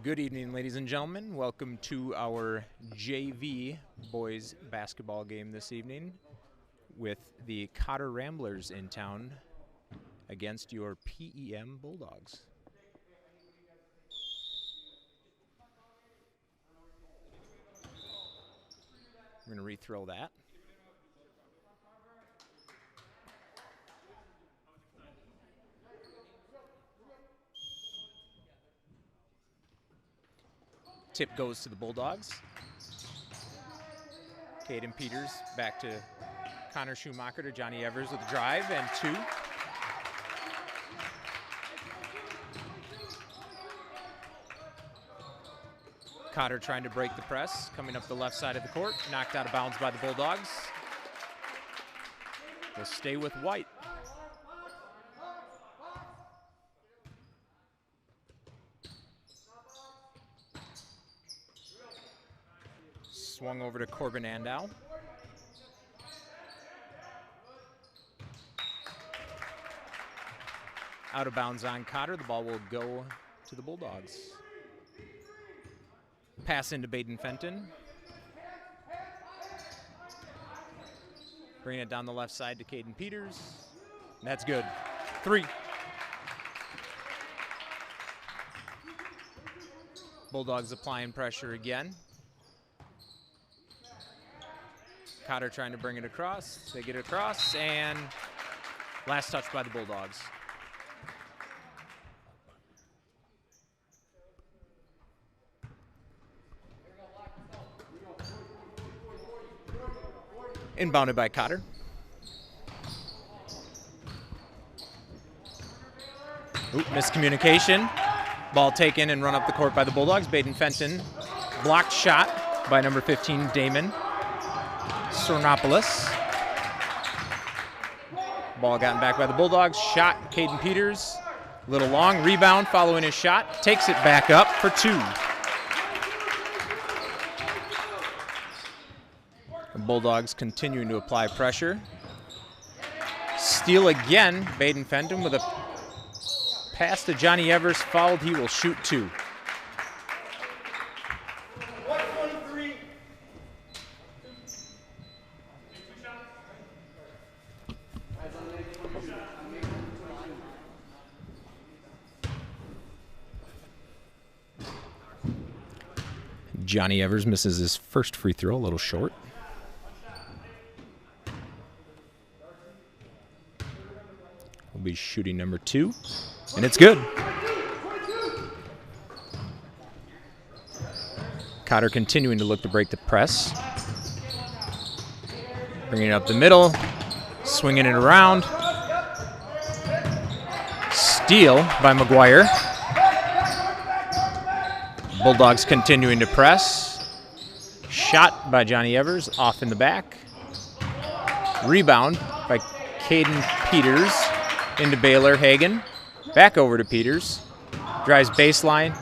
Good evening, ladies and gentlemen. Welcome to our JV boys basketball game this evening with the Cotter Ramblers in town against your PEM Bulldogs. We're going to rethrow that. Tip goes to the Bulldogs. Caden Peters back to Connor Schumacher to Johnny Evers with a drive and two. Cotter trying to break the press, coming up the left side of the court, knocked out of bounds by the Bulldogs. Will stay with White. Swung over to Corbin Andow. Out of bounds on Cotter. The ball will go to the Bulldogs. Pass into Baden Fenton. Bring it down the left side to Caden Peters. And that's good. 3. Bulldogs applying pressure again. Cotter trying to bring it across. They get it across, and last touch by the Bulldogs. Inbounded by Cotter. Miscommunication. Ball taken and run up the court by the Bulldogs. Baden Fenton. Blocked shot by number 15, Damon Sornopoulos. Ball gotten back by the Bulldogs. Shot, Caden Peters. A little long. Rebound following his shot. Takes it back up for 2. The Bulldogs continuing to apply pressure. Steal again. Baden Fenton with a pass to Johnny Evers. Fouled. He will shoot 2. Johnny Evers misses his first free throw, a little short. Will be shooting number 2, and it's good. Cotter continuing to look to break the press. Bringing it up the middle, swinging it around. Steal by McGuire. Bulldogs continuing to press. Shot by Johnny Evers, off in the back. Rebound by Caden Peters into Baylor Hagen. Back over to Peters. Drives baseline.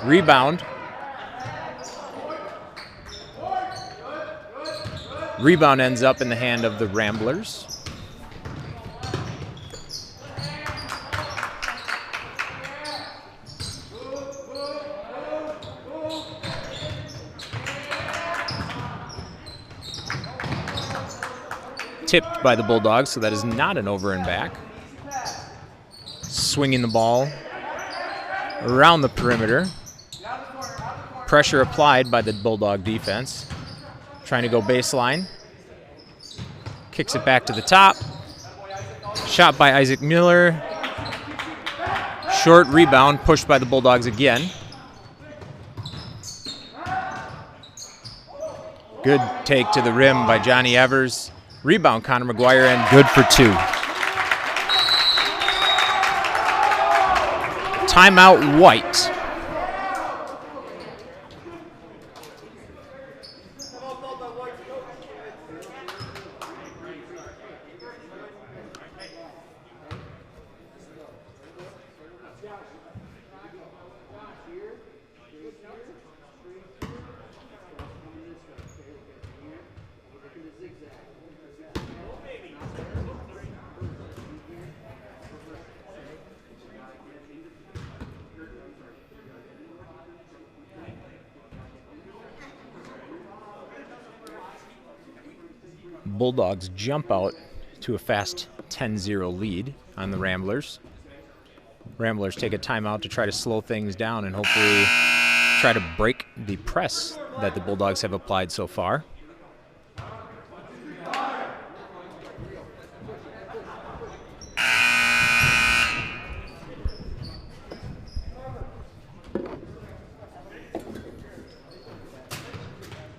Rebound. Rebound ends up in the hand of the Ramblers. Tipped by the Bulldogs, so that is not an over and back. Swinging the ball around the perimeter. Pressure applied by the Bulldog defense. Trying to go baseline. Kicks it back to the top. Shot by Isaac Miller. Short rebound, pushed by the Bulldogs again. Good take to the rim by Johnny Evers. Rebound, Connor McGuire, and good for 2. Timeout, White. Bulldogs jump out to a fast 10-0 lead on the Ramblers. Ramblers take a timeout to try to slow things down and hopefully try to break the press that the Bulldogs have applied so far.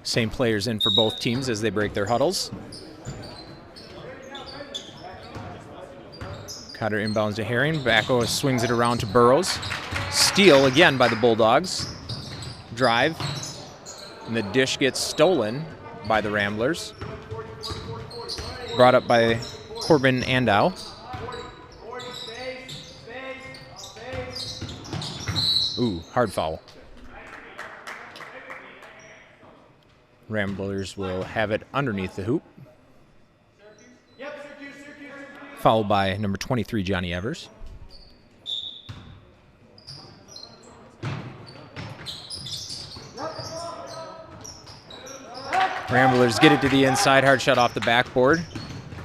Same players in for both teams as they break their huddles. Cotter inbounds to Herring. Backo swings it around to Burrows. Steal again by the Bulldogs. Drive. And the dish gets stolen by the Ramblers. Brought up by Corbin Andow. Ooh, hard foul. Ramblers will have it underneath the hoop. Fouled by number 23, Johnny Evers. Ramblers get it to the inside, hard shot off the backboard.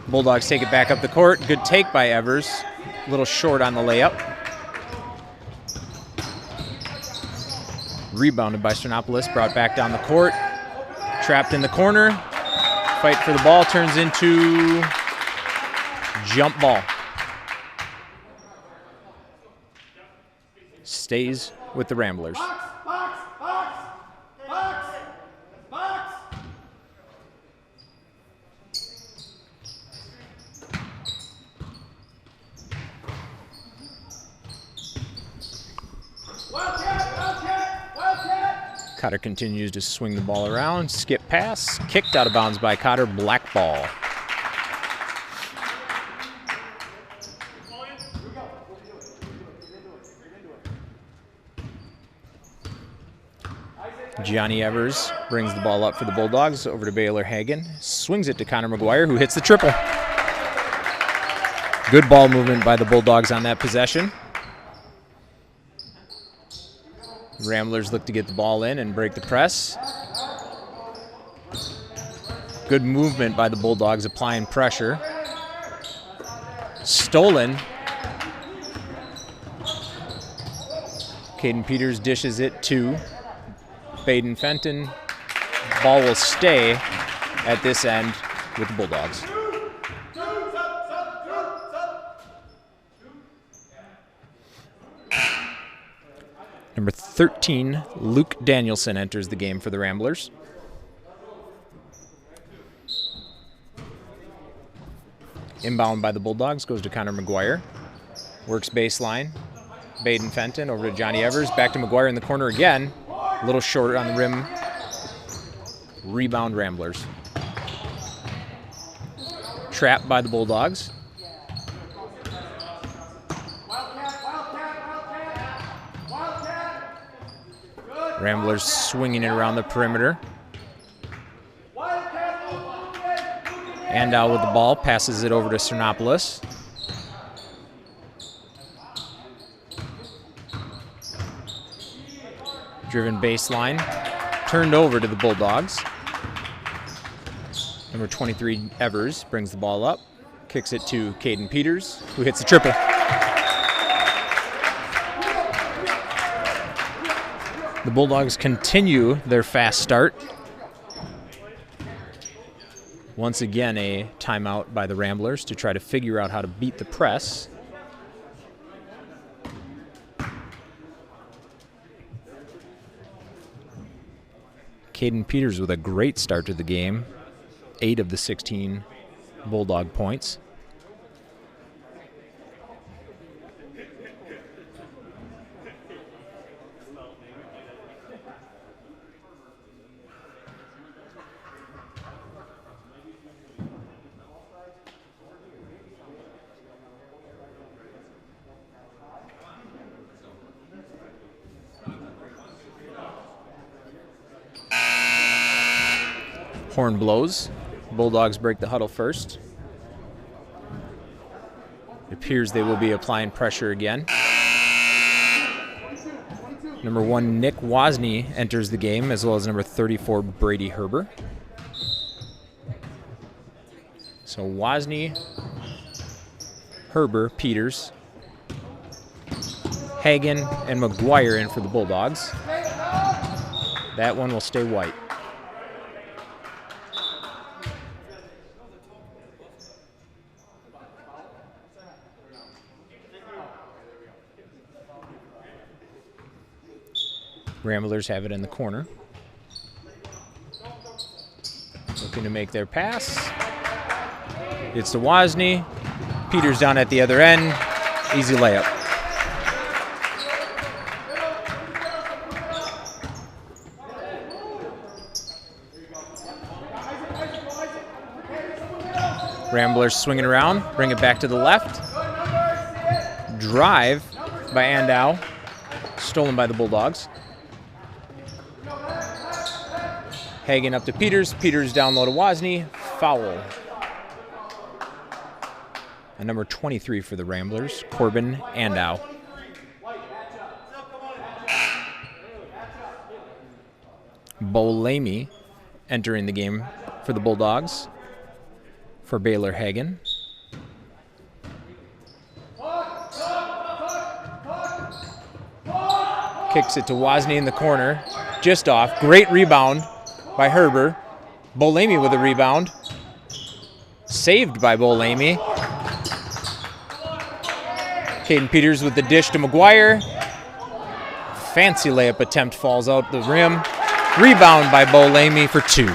Bulldogs take it back up the court. Good take by Evers. A little short on the layup. Rebounded by Sternopoulos, brought back down the court. Trapped in the corner. Fight for the ball turns into jump ball. Stays with the Ramblers. Cotter continues to swing the ball around. Skip pass. Kicked out of bounds by Cotter. Black ball. Johnny Evers brings the ball up for the Bulldogs over to Baylor Hagan. Swings it to Connor McGuire, who hits the triple. Good ball movement by the Bulldogs on that possession. Ramblers look to get the ball in and break the press. Good movement by the Bulldogs applying pressure. Stolen. Caden Peters dishes it to Baden Fenton. Ball will stay at this end with the Bulldogs. Number 13, Luke Danielson enters the game for the Ramblers. Inbound by the Bulldogs goes to Connor McGuire. Works baseline. Baden Fenton over to Johnny Evers. Back to McGuire in the corner again. A little shorter on the rim. Rebound Ramblers. Trapped by the Bulldogs. Ramblers swinging it around the perimeter. Andow with the ball, passes it over to Sternopoulos. Driven baseline, turned over to the Bulldogs. Number 23, Evers, brings the ball up, kicks it to Caden Peters, who hits the triple. The Bulldogs continue their fast start. Once again, a timeout by the Ramblers to try to figure out how to beat the press. Caden Peters with a great start to the game. 8 of the 16 Bulldog points. Horn blows. Bulldogs break the huddle first. It appears they will be applying pressure again. Number 1, Nick Wozni enters the game, as well as number 34, Brady Herber. So Wozni, Herber, Peters, Hagen, and McGuire in for the Bulldogs. That one will stay white. Ramblers have it in the corner. Looking to make their pass. It's to Wozni. Peters down at the other end. Easy layup. Ramblers swinging around. Bring it back to the left. Drive by Andow. Stolen by the Bulldogs. Hagen up to Peters. Peters down low to Wozni. Foul. And number 23 for the Ramblers, Corbin Andow. Bolamy entering the game for the Bulldogs for Baylor Hagen. Kicks it to Wozni in the corner. Just off. Great rebound by Herber. Bolamy with a rebound. Saved by Bolamy. Caden Peters with the dish to McGuire. Fancy layup attempt falls out the rim. Rebound by Bolamy for 2.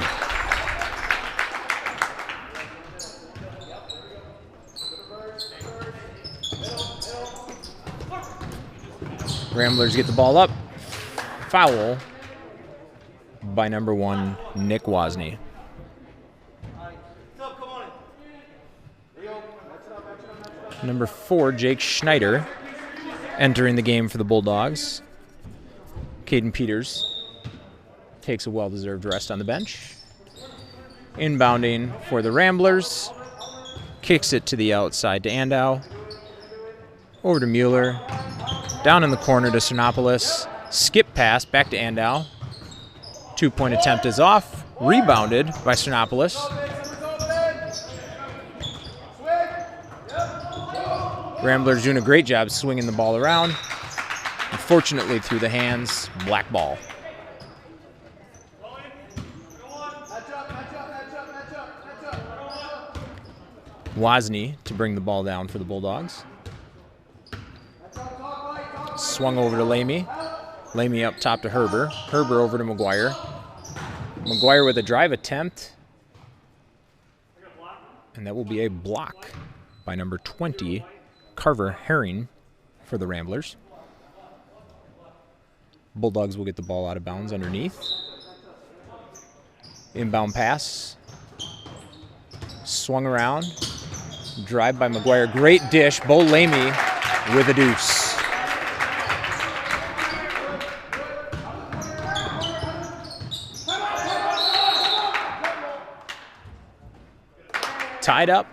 Ramblers get the ball up. Foul by number 1, Nick Wozni. Number 4, Jake Schneider, entering the game for the Bulldogs. Caden Peters takes a well-deserved rest on the bench. Inbounding for the Ramblers. Kicks it to the outside to Andow. Over to Mueller. Down in the corner to Sinopoulos. Skip pass back to Andow. 2-point attempt is off. Rebounded by Sinopoulos. Ramblers doing a great job swinging the ball around. Unfortunately, through the hands, black ball. Wozni to bring the ball down for the Bulldogs. Swung over to Lamy. Lamy up top to Herber. Herber over to McGuire. McGuire with a drive attempt. And that will be a block by number 20, Carver Herring, for the Ramblers. Bulldogs will get the ball out of bounds underneath. Inbound pass. Swung around. Drive by McGuire. Great dish. Bolamy with a deuce. Tied up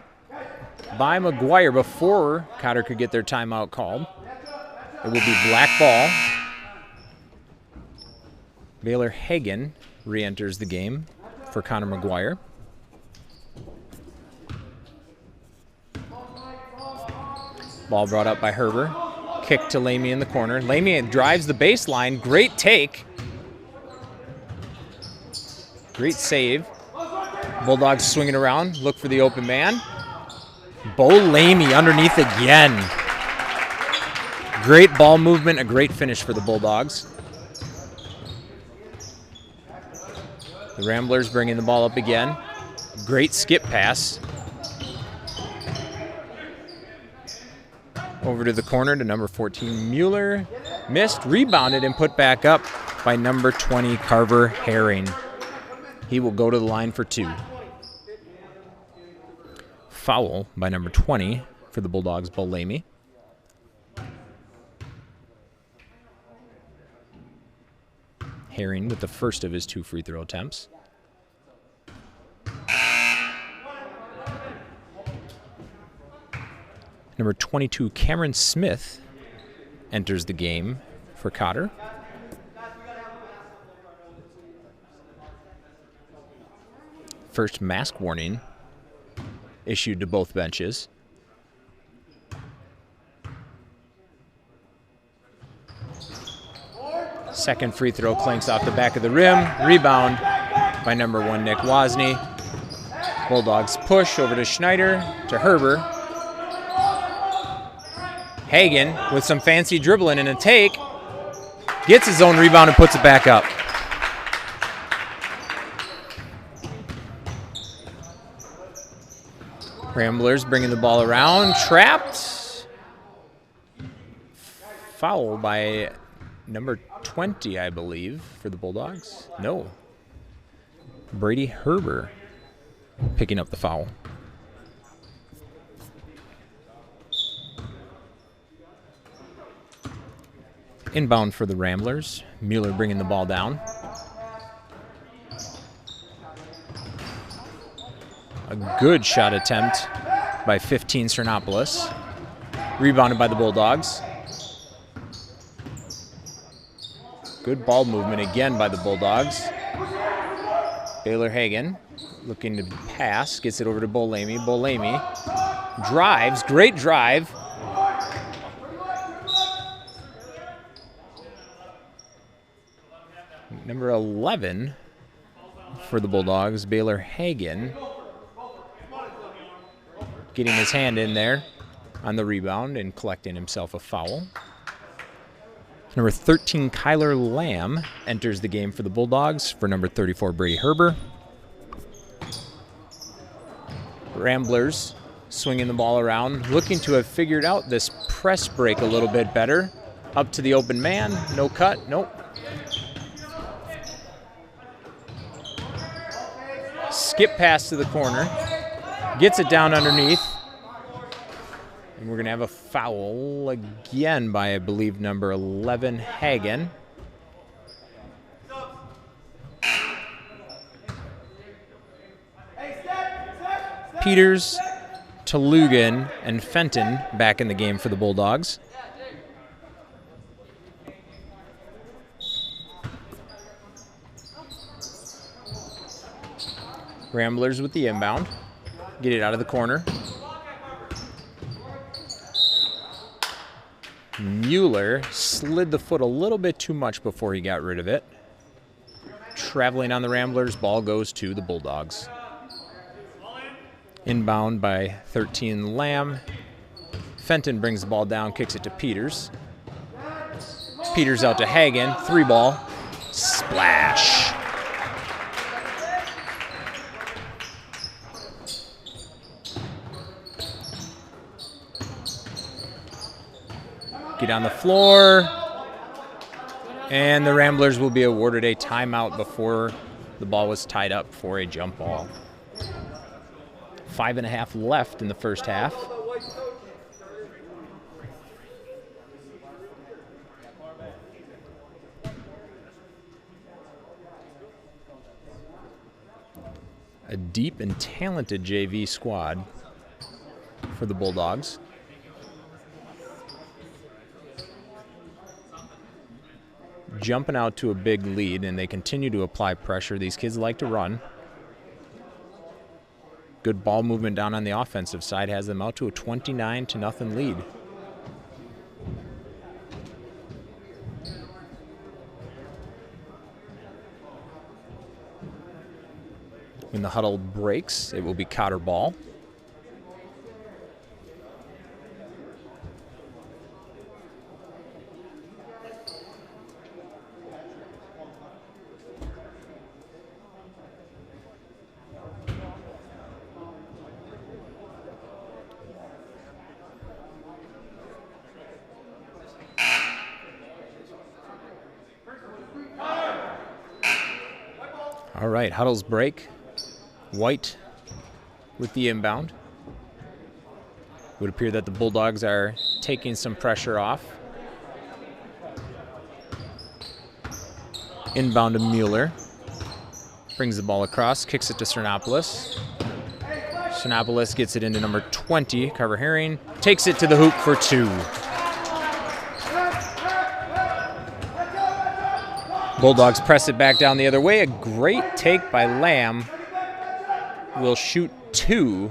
by McGuire before Cotter could get their timeout called. It will be black ball. Baylor Hagen re-enters the game for Connor McGuire. Ball brought up by Herber. Kick to Lamy in the corner. Lamy drives the baseline. Great take. Great save. Bulldogs swinging around. Look for the open man. Bolamy underneath again. Great ball movement. A great finish for the Bulldogs. The Ramblers bringing the ball up again. Great skip pass. Over to the corner to number 14, Mueller. Missed, rebounded, and put back up by number 20, Carver Herring. He will go to the line for 2. Foul by number 20 for the Bulldogs, Bolamy. Herring with the first of his 2 free throw attempts. Number 22, Cameron Smith, enters the game for Cotter. First mask warning issued to both benches. Second free throw clanks off the back of the rim. Rebound by number 1, Nick Wozni. Bulldogs push over to Schneider, to Herber. Hagen with some fancy dribbling and a take. Gets his own rebound and puts it back up. Ramblers bringing the ball around. Trapped. Foul by number 20, I believe, for the Bulldogs. No. Brady Herber picking up the foul. Inbound for the Ramblers. Mueller bringing the ball down. A good shot attempt by 15 Cernopoulos. Rebounded by the Bulldogs. Good ball movement again by the Bulldogs. Baylor Hagen looking to pass. Gets it over to Bolamy. Bolamy drives. Great drive. Number 11 for the Bulldogs, Baylor Hagen, getting his hand in there on the rebound and collecting himself a foul. Number 13, Kyler Lamb, enters the game for the Bulldogs for number 34, Brady Herber. Ramblers swinging the ball around, looking to have figured out this press break a little bit better. Up to the open man, no cut, nope. Skip pass to the corner, gets it down underneath, and we're going to have a foul again by, I believe, number 11, Hagen. Peters, Talugan, and Fenton back in the game for the Bulldogs. Ramblers with the inbound. Get it out of the corner. Mueller slid the foot a little bit too much before he got rid of it. Traveling on the Ramblers, ball goes to the Bulldogs. Inbound by 13, Lamb. Fenton brings the ball down, kicks it to Peters. Peters out to Hagen, 3-ball. Splash. Get on the floor, and the Ramblers will be awarded a timeout before the ball was tied up for a jump ball. 5.5 left in the first half. A deep and talented JV squad for the Bulldogs. Jumping out to a big lead, and they continue to apply pressure. These kids like to run. Good ball movement down on the offensive side has them out to a 29-0 lead. When the huddle breaks, it will be Cotter ball. All right, huddles break. White with the inbound. It would appear that the Bulldogs are taking some pressure off. Inbound to Mueller. Brings the ball across, kicks it to Cernopoulos. Cernopoulos gets it into number 20, Carver Herring. Takes it to the hoop for 2. Bulldogs press it back down the other way. A great take by Lamb. Will shoot 2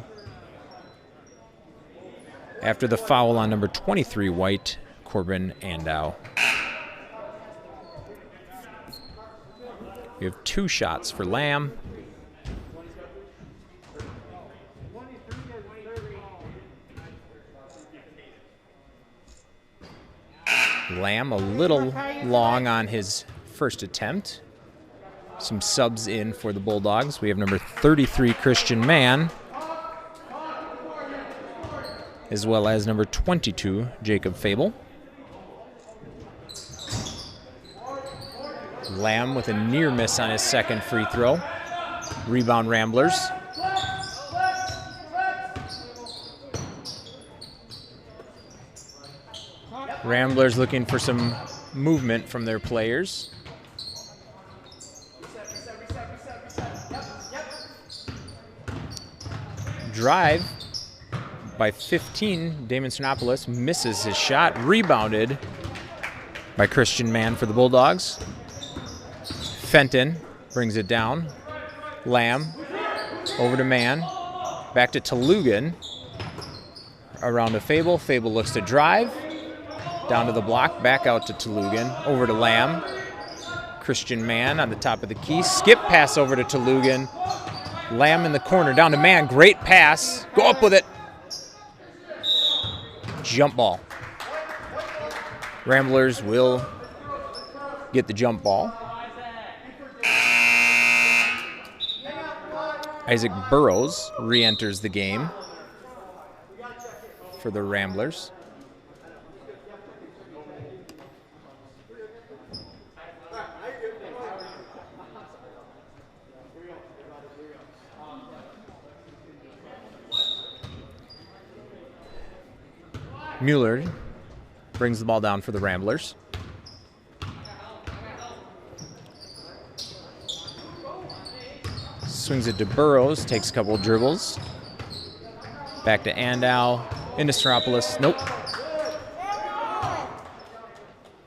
after the foul on number 23, White, Corbin Andow. We have 2 shots for Lamb. Lamb a little long on his first attempt. Some subs in for the Bulldogs. We have number 33, Christian Mann, as well as number 22, Jacob Fable. Lamb with a near miss on his second free throw. Rebound Ramblers. Ramblers looking for some movement from their players. Drive by 15, Damon Sernopoulos misses his shot. Rebounded by Christian Mann for the Bulldogs. Fenton brings it down. Lamb over to Mann. Back to Tolugan. Around to Fable. Fable looks to drive. Down to the block. Back out to Tolugan. Over to Lamb. Christian Mann on the top of the key. Skip pass over to Tolugan. Lamb in the corner. Down to Mann. Great pass. Go up with it. Jump ball. Ramblers will get the jump ball. Isaac Burrows re-enters the game for the Ramblers. Mueller brings the ball down for the Ramblers. Swings it to Burrows, takes a couple of dribbles. Back to Andow, into Sernopoulos. Nope.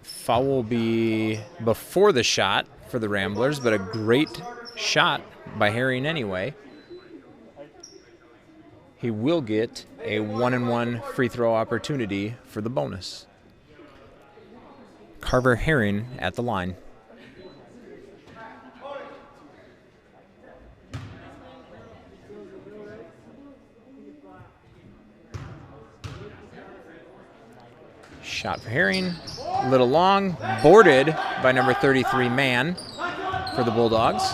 Foul will be before the shot for the Ramblers, but a great shot by Herring anyway. He will get a 1-and-1 free throw opportunity for the bonus. Carver Herring at the line. Shot for Herring, a little long, boarded by number 33, Mann, for the Bulldogs.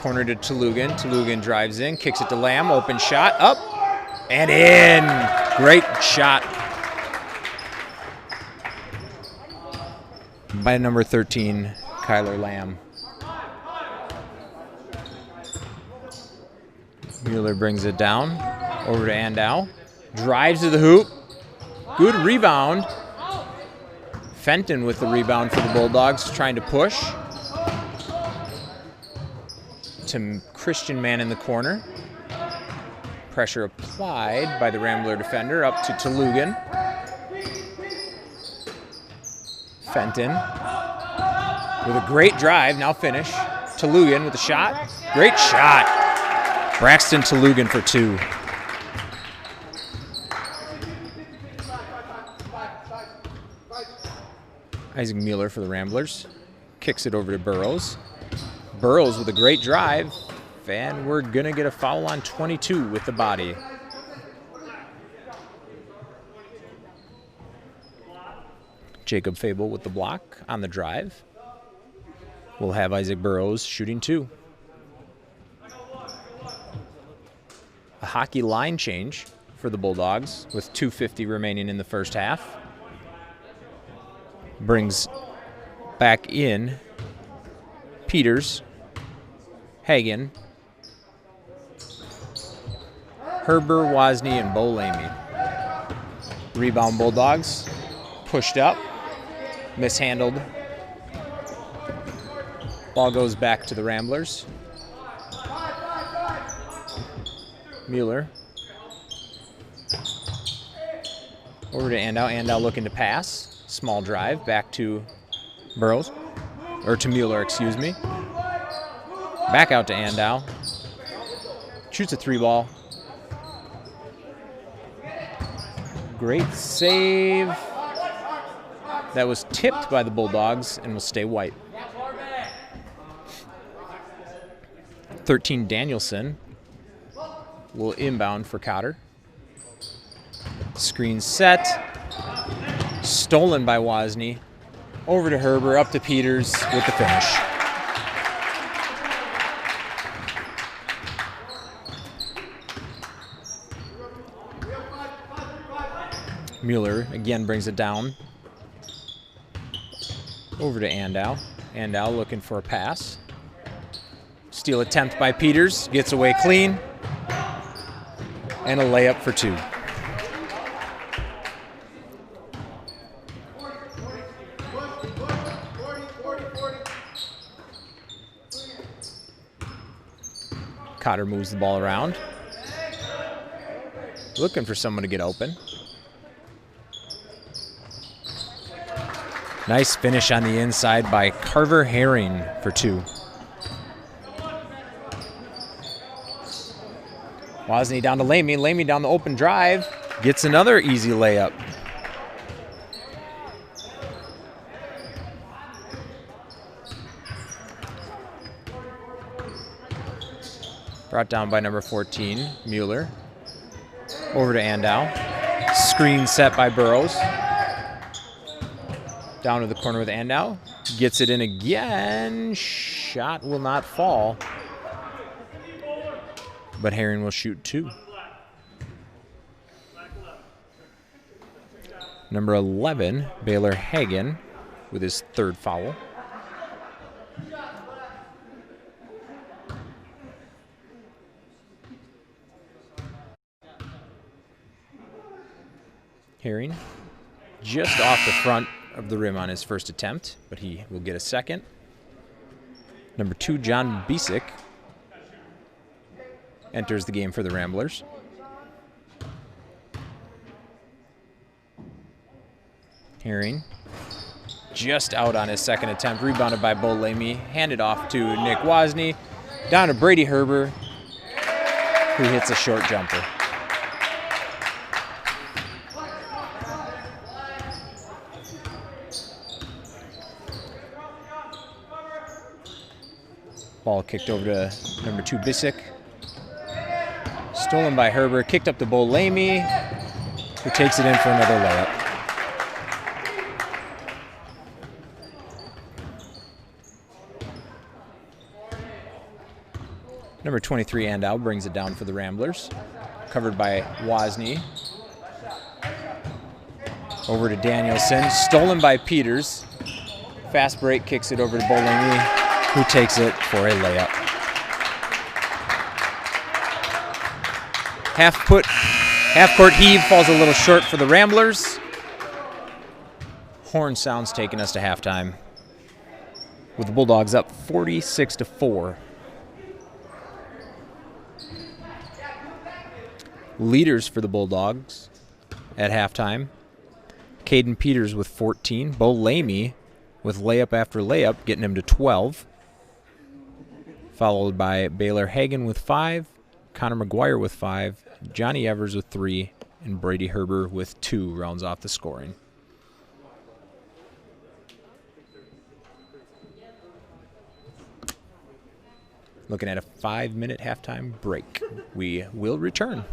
Corner to Tolugan. Tolugan drives in, kicks it to Lamb, open shot, up and in. Great shot by number 13, Kyler Lamb. Mueller brings it down, over to Andow. Drives to the hoop. Good rebound. Fenton with the rebound for the Bulldogs, trying to push. To Christian Mann in the corner. Pressure applied by the Rambler defender, up to Tolugan. Fenton with a great drive, now finish. Tolugan with a shot. Great shot. Braxton Tolugan for 2. Isaac Mueller for the Ramblers. Kicks it over to Burrows. Burrows with a great drive, and we're going to get a foul on 22 with the body. Jacob Fable with the block on the drive. We'll have Isaac Burrows shooting 2. A hockey line change for the Bulldogs with 2:50 remaining in the first half. Brings back in Peters, Hagen, Herber, Wozni, and Bo Lamy. Rebound Bulldogs, pushed up, mishandled. Ball goes back to the Ramblers. Mueller. Over to Andow. Andow looking to pass. Small drive back to Burrows. Or to Mueller, excuse me. Back out to Andow. Shoots a 3-ball. Great save. That was tipped by the Bulldogs and will stay white. 13 Danielson will inbound for Cotter. Screen set. Stolen by Wozni. Over to Herber, up to Peters with the finish. Mueller again brings it down. Over to Andow. Andow looking for a pass. Steal attempt by Peters. Gets away clean. And a layup for 2. Cotter moves the ball around. Looking for someone to get open. Nice finish on the inside by Carver Herring for 2. Wozni down to Lamy. Lamy down the open drive. Gets another easy layup. Brought down by number 14, Mueller. Over to Andow. Screen set by Burrows. Down to the corner with Andow. Gets it in again. Shot will not fall. But Herring will shoot 2. Number 11, Baylor Hagan, with his 3rd foul. Herring just off the front of the rim on his first attempt, but he will get a second. Number 2, John Bisick, enters the game for the Ramblers. Herring just out on his second attempt, rebounded by Bo Lamy, handed off to Nick Wozni, down to Brady Herber, who hits a short jumper. Ball kicked over to number 2, Bisick. Stolen by Herber, kicked up to Bo Lamy, who takes it in for another layup. Number 23, Andow, brings it down for the Ramblers. Covered by Wozni. Over to Danielson, stolen by Peters. Fast break, kicks it over to Bo Lamy, who takes it for a layup. Half-court heave falls a little short for the Ramblers. Horn sounds taking us to halftime, with the Bulldogs up 46-4. Leaders for the Bulldogs at halftime: Caden Peters with 14, Bo Lamy with layup after layup, getting him to 12. Followed by Baylor Hagan with 5, Connor McGuire with 5, Johnny Evers with 3, and Brady Herber with 2 rounds off the scoring. Looking at a 5-minute halftime break. We will return.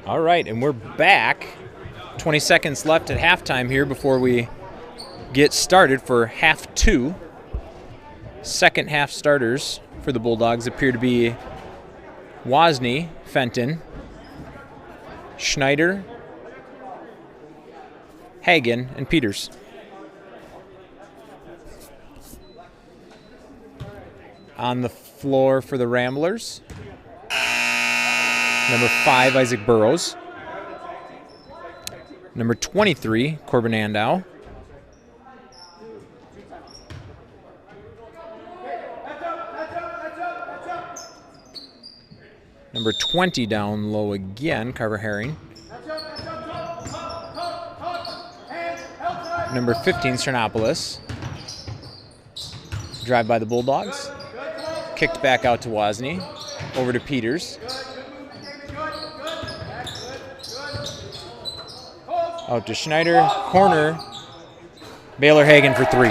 All right, and we're back. 20 seconds left at halftime here before we get started for half two. Second half starters for the Bulldogs appear to be Wozni, Fenton, Schneider, Hagen, and Peters. On the floor for the Ramblers, number 5, Isaac Burrows. Number 23, Corbin Andow. Number 20 down low again, Carver Herring. Number 15, Sternopoulos. Drive by the Bulldogs. Kicked back out to Wozni. Over to Peters. Out to Schneider. Corner. Baylor Hagen for 3.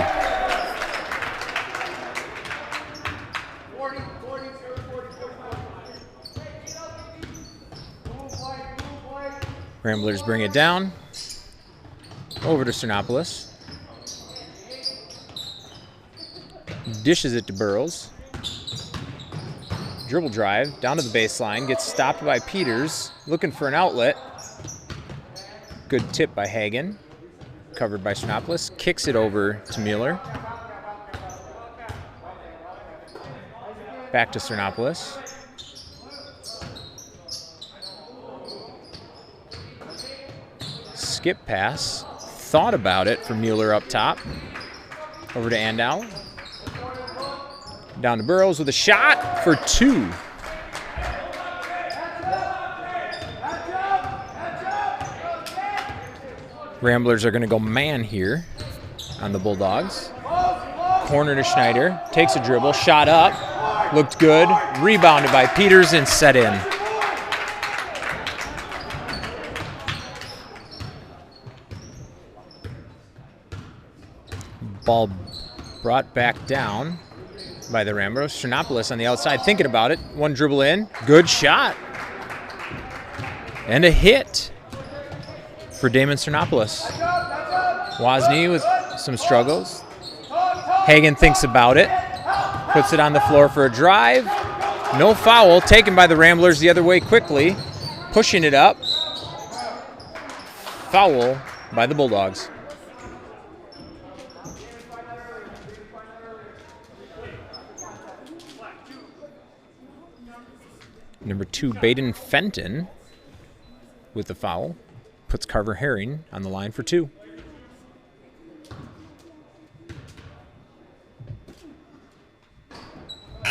Ramblers bring it down. Over to Sternopoulos. Dishes it to Burrows. Dribble drive down to the baseline. Gets stopped by Peters. Looking for an outlet. Good tip by Hagen. Covered by Sternopoulos. Kicks it over to Mueller. Back to Sternopoulos. Skip pass. Thought about it for Mueller up top. Over to Andow. Down to Burrows with a shot for 2. Ramblers are going to go man here on the Bulldogs. Corner to Schneider. Takes a dribble. Shot up. Looked good. Rebounded by Peters and set in. Ball brought back down by the Ramblers. Sternopoulos on the outside thinking about it. One dribble in. Good shot. And a hit for Damon Sternopoulos. Wozni with some struggles. Hagen thinks about it. Puts it on the floor for a drive. No foul. Taken by the Ramblers the other way quickly. Pushing it up. Foul by the Bulldogs. Number 2, Baden Fenton with the foul. Puts Carver Herring on the line for 2.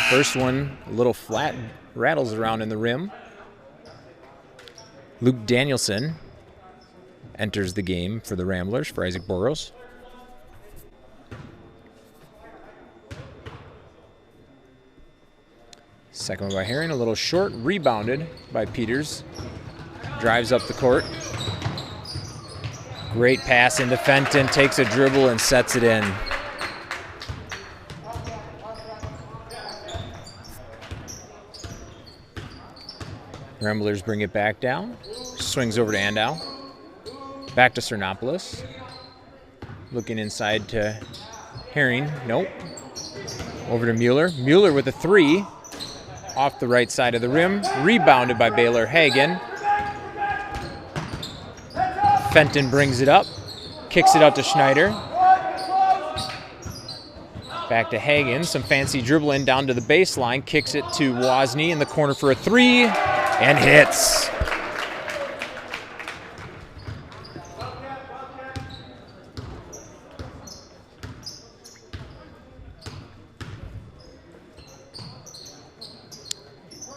First one, a little flat, rattles around in the rim. Luke Danielson enters the game for the Ramblers for Isaac Burrows. Second one by Herring, a little short, rebounded by Peters. Drives up the court. Great pass into Fenton, takes a dribble and sets it in. Ramblers bring it back down. Swings over to Andow. Back to Sternopoulos. Looking inside to Herring. Nope. Over to Mueller. Mueller with a 3. Off the right side of the rim. Rebounded by Baylor Hagen. Fenton brings it up. Kicks it out to Schneider. Back to Hagen. Some fancy dribbling down to the baseline. Kicks it to Wozni in the corner for a 3. And hits.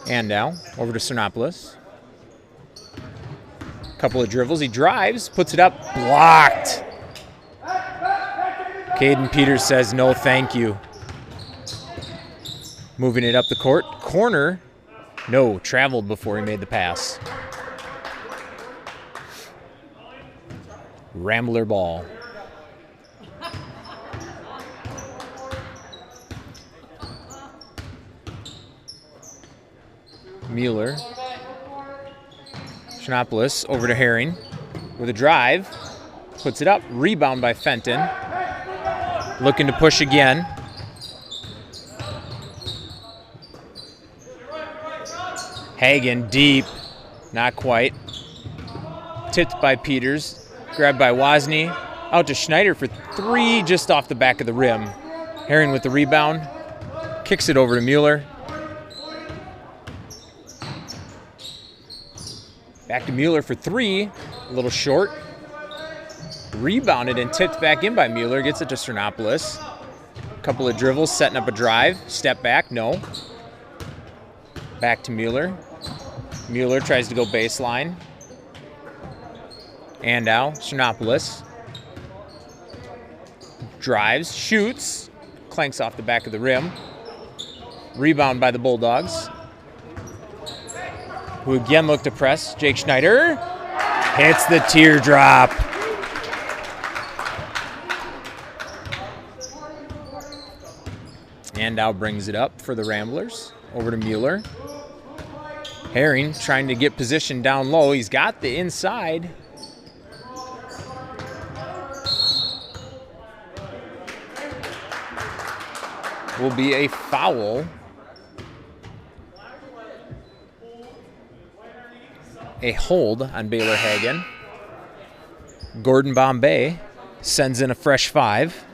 Andow over to Sternopoulos. Couple of dribbles. He drives, puts it up, blocked. Caden Peters says no thank you. Moving it up the court. Corner. No, traveled before he made the pass. Rambler ball. Mueller. Chernopoulos over to Herring with a drive. Puts it up. Rebound by Fenton. Looking to push again. Hagen deep. Not quite. Tipped by Peters. Grabbed by Wozni. Out to Schneider for three, just off the back of the rim. Herring with the rebound. Kicks it over to Mueller. Back to Mueller for three. A little short. Rebounded and tipped back in by Mueller. Gets it to Chernopoulos. Couple of dribbles, setting up a drive. Step back, no. Back to Mueller. Mueller tries to go baseline. And now Chernopoulos. Drives, shoots. Clanks off the back of the rim. Rebound by the Bulldogs, who again look to press. Jake Schneider hits the teardrop. And now brings it up for the Ramblers. Over to Mueller. Herring trying to get position down low. He's got the inside. Will be a foul. A hold on Baylor Hagen. Gordon Bombay sends in a fresh 5.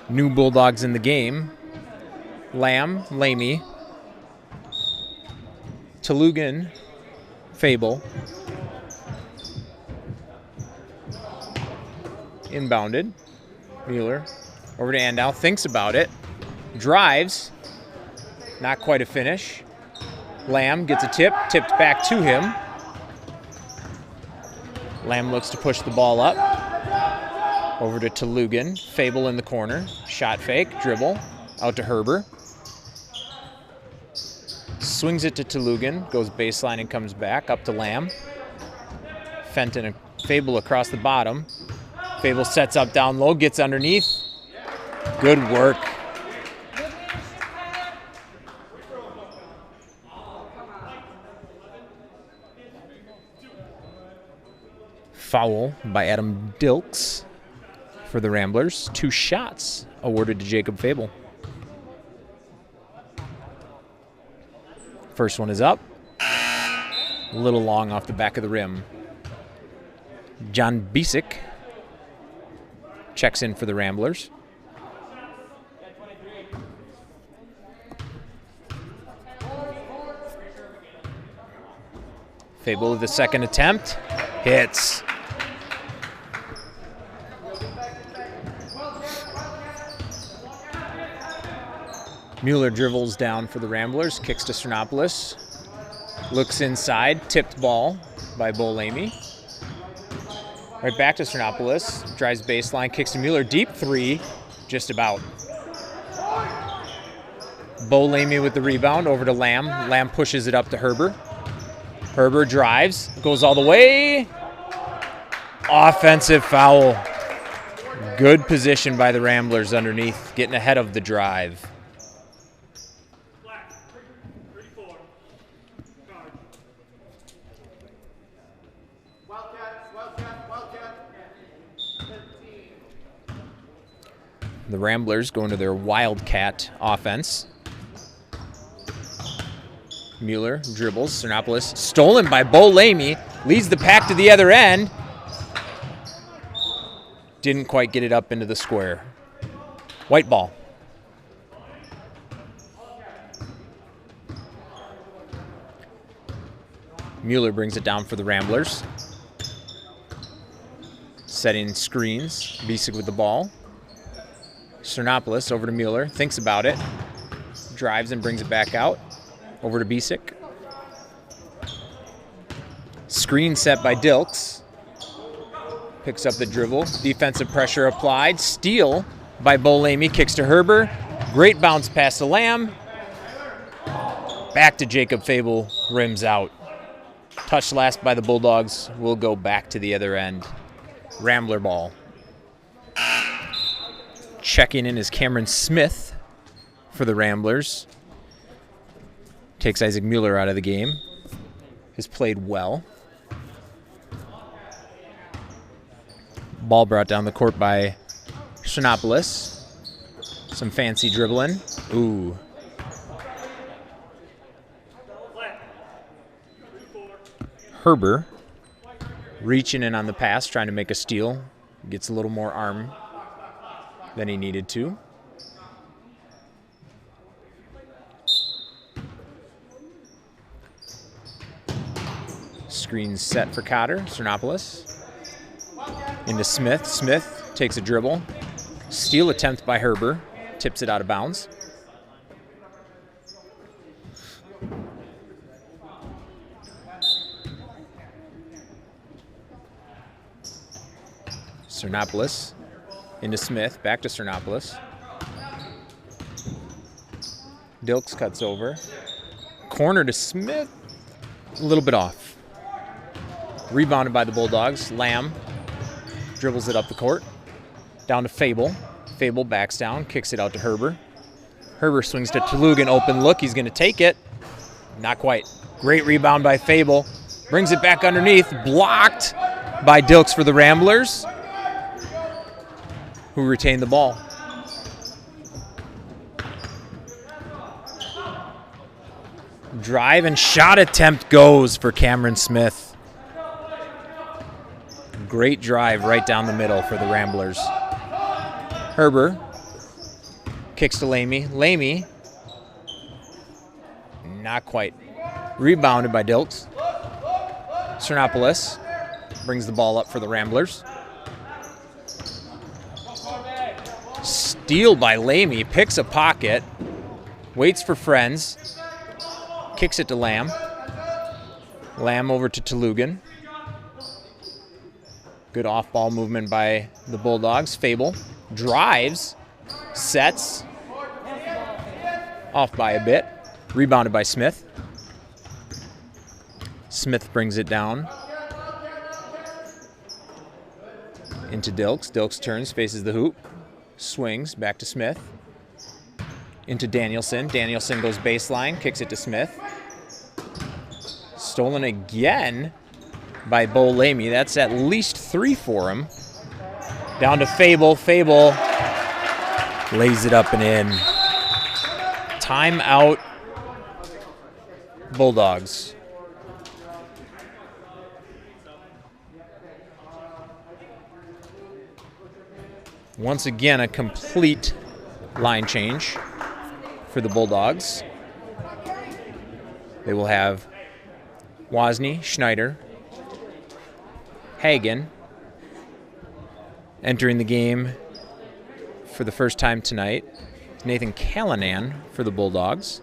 New Bulldogs in the game. Lamb, Lamy, Tolugan, Fable. Inbounded. Mueller over to Andow. Thinks about it. Drives. Not quite a finish. Lamb gets a tip. Tipped back to him. Lamb looks to push the ball up. Over to Tolugan. Fable in the corner. Shot fake. Dribble. Out to Herber. Swings it to Tolugan. Goes baseline and comes back. Up to Lamb. Fenton and Fable across the bottom. Fable sets up down low. Gets underneath. Good work. Foul by Adam Dilks for the Ramblers. 2 shots awarded to Jacob Fable. First one is up. A little long off the back of the rim. John Bisick checks in for the Ramblers. Fable with the second attempt. Hits. Mueller dribbles down for the Ramblers. Kicks to Chernopoulos. Looks inside. Tipped ball by Bolamy. Right back to Chernopoulos. Drives baseline. Kicks to Mueller. Deep 3. Just about. Bolamy with the rebound. Over to Lamb. Lamb pushes it up to Herber. Herber drives. Goes all the way. Offensive foul. Good position by the Ramblers underneath. Getting ahead of the drive. The Ramblers going to their Wildcat offense. Mueller dribbles. Chernopoulos stolen by Bolamy. Leads the pack to the other end. Didn't quite get it up into the square. White ball. Mueller brings it down for the Ramblers. Setting screens. Bisick with the ball. Chernopoulos over to Mueller. Thinks about it. Drives and brings it back out. Over to Bisick. Screen set by Dilks. Picks up the dribble. Defensive pressure applied. Steal by Bolamy. Kicks to Herber. Great bounce pass to Lamb. Back to Jacob Fable. Rims out. Touched last by the Bulldogs. Will go back to the other end. Rambler ball. Checking in is Cameron Smith for the Ramblers. Takes Isaac Mueller out of the game. Has played well. Ball brought down the court by Shinopoulos. Some fancy dribbling. Ooh. Herber reaching in on the pass, trying to make a steal. Gets a little more arm than he needed to. Screen set for Cotter. Cernopoulos. Into Smith. Smith takes a dribble. Steal attempt by Herber. Tips it out of bounds. Cernopoulos into Smith, back to Cernopoulos. Dilks cuts over. Corner to Smith, a little bit off. Rebounded by the Bulldogs. Lamb dribbles it up the court. Down to Fable. Fable backs down, kicks it out to Herber. Herber swings to Tolugan, open look. He's going to take it. Not quite. Great rebound by Fable. Brings it back underneath. Blocked by Dilks for the Ramblers, who retain the ball. Drive and shot attempt goes for Cameron Smith. Great drive right down the middle for the Ramblers. Herber kicks to Lamy. Lamy, not quite. Rebounded by Dilks. Cernopoulos brings the ball up for the Ramblers. Steal by Lamy, picks a pocket, waits for friends, kicks it to Lamb. Lamb over to Tolugan. Good off-ball movement by the Bulldogs. Fable drives, sets, off by a bit, rebounded by Smith. Smith brings it down into Dilks. Dilks turns, faces the hoop. Swings back to Smith. Into Danielson. Danielson goes baseline, kicks it to Smith. Stolen again by Bo Lamy. That's at least 3 for him. Down to Fable. Fable lays it up and in. Timeout, Bulldogs. Once again, a complete line change for the Bulldogs. They will have Wozni, Schneider, Hagen entering the game for the first time tonight. Nathan Callanan for the Bulldogs.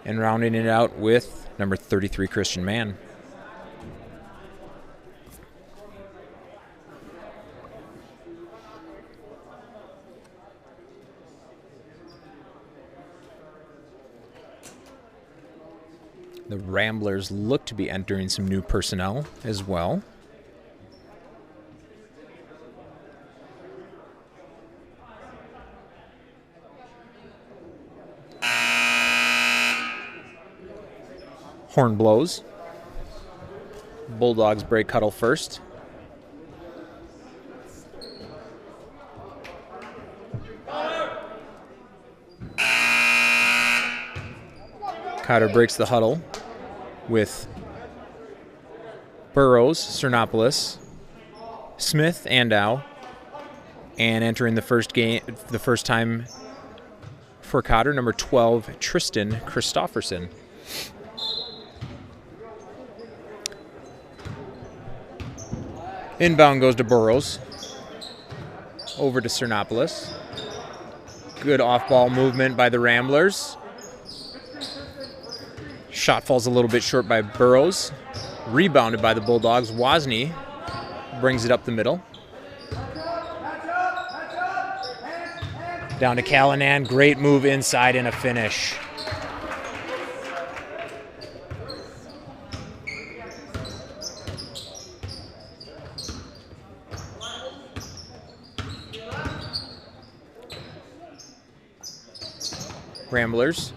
And rounding it out with number 33, Christian Mann. The Ramblers look to be entering some new personnel as well. Horn blows. Bulldogs break huddle first. Cotter breaks the huddle with Burrows, Cernopoulos, Smith, Andow, and entering the first time for Cotter, number 12, Tristan Christofferson. Inbound goes to Burrows. Over to Cernopoulos. Good off-ball movement by the Ramblers. Shot falls a little bit short by Burrows. Rebounded by the Bulldogs. Wozni brings it up the middle. Down to Callanan. Great move inside and a finish. Ramblers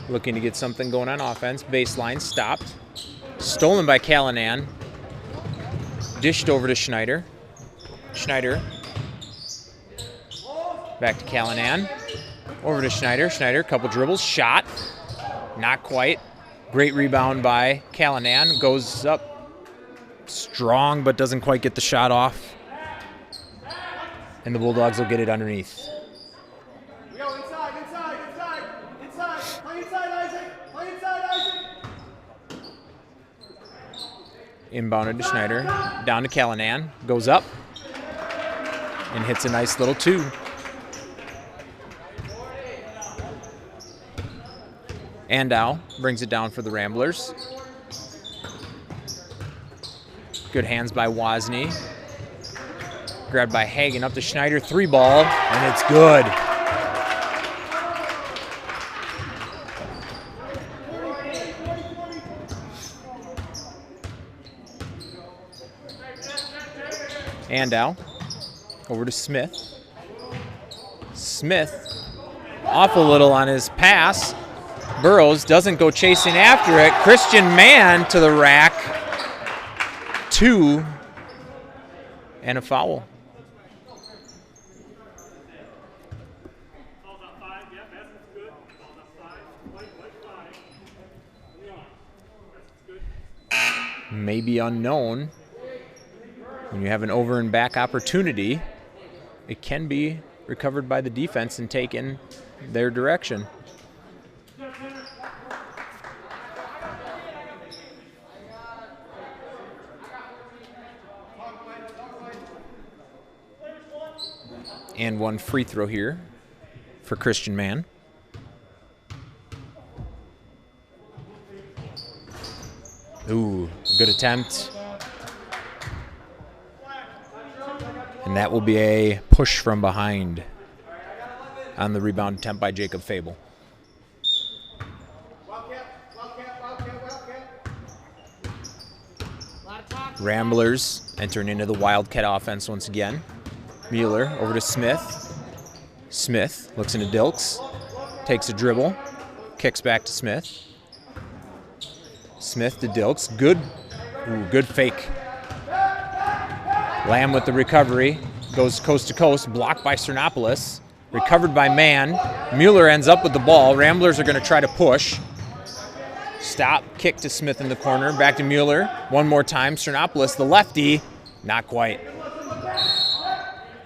looking to get something going on offense. Baseline stopped. Stolen by Callanan. Dished over to Schneider. Schneider. Back to Callanan. Over to Schneider. Schneider, couple dribbles. Shot. Not quite. Great rebound by Callanan. Goes up strong, but doesn't quite get the shot off. And the Bulldogs will get it underneath. Go inside. Play inside, Isaac. Inbounded to Schneider. Down to Callanan. Goes up. And hits a nice little 2. Andow brings it down for the Ramblers. Good hands by Wozni. Grabbed by Hagen up to Schneider. 3 ball, and it's good. Andow over to Smith. Smith off a little on his pass. Burrows doesn't go chasing after it. Christian Mann to the rack. 2 and a foul. Maybe unknown. When you have an over and back opportunity, it can be recovered by the defense and taken their direction. And 1 free throw here for Christian Mann. Ooh, good attempt. And that will be a push from behind on the rebound attempt by Jacob Fable. Ramblers entering into the Wildcat offense once again. Mueller over to Smith. Smith looks into Dilks. Takes a dribble. Kicks back to Smith. Smith to Dilks. Good fake. Lamb with the recovery. Goes coast to coast. Blocked by Cernopoulos. Recovered by Mann. Mueller ends up with the ball. Ramblers are going to try to push. Stop. Kick to Smith in the corner. Back to Mueller. One more time. Cernopoulos, the lefty. Not quite.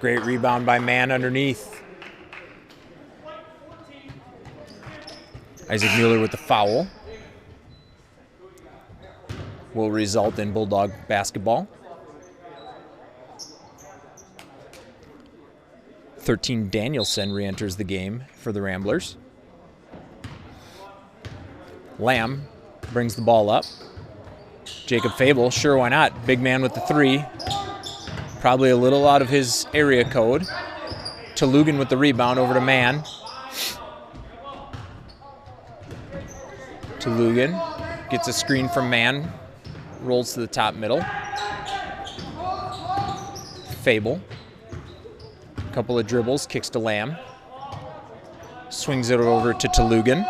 Great rebound by Mann underneath. Isaac Mueller with the foul. Will result in Bulldog basketball. 13 Danielson re-enters the game for the Ramblers. Lamb brings the ball up. Jacob Fable, sure, why not? Big man with the 3. Probably a little out of his area code. Talugan with the rebound over to Mann. Talugan gets a screen from Mann. Rolls to the top middle. Fable. Couple of dribbles, kicks to Lamb. Swings it over to Talugan.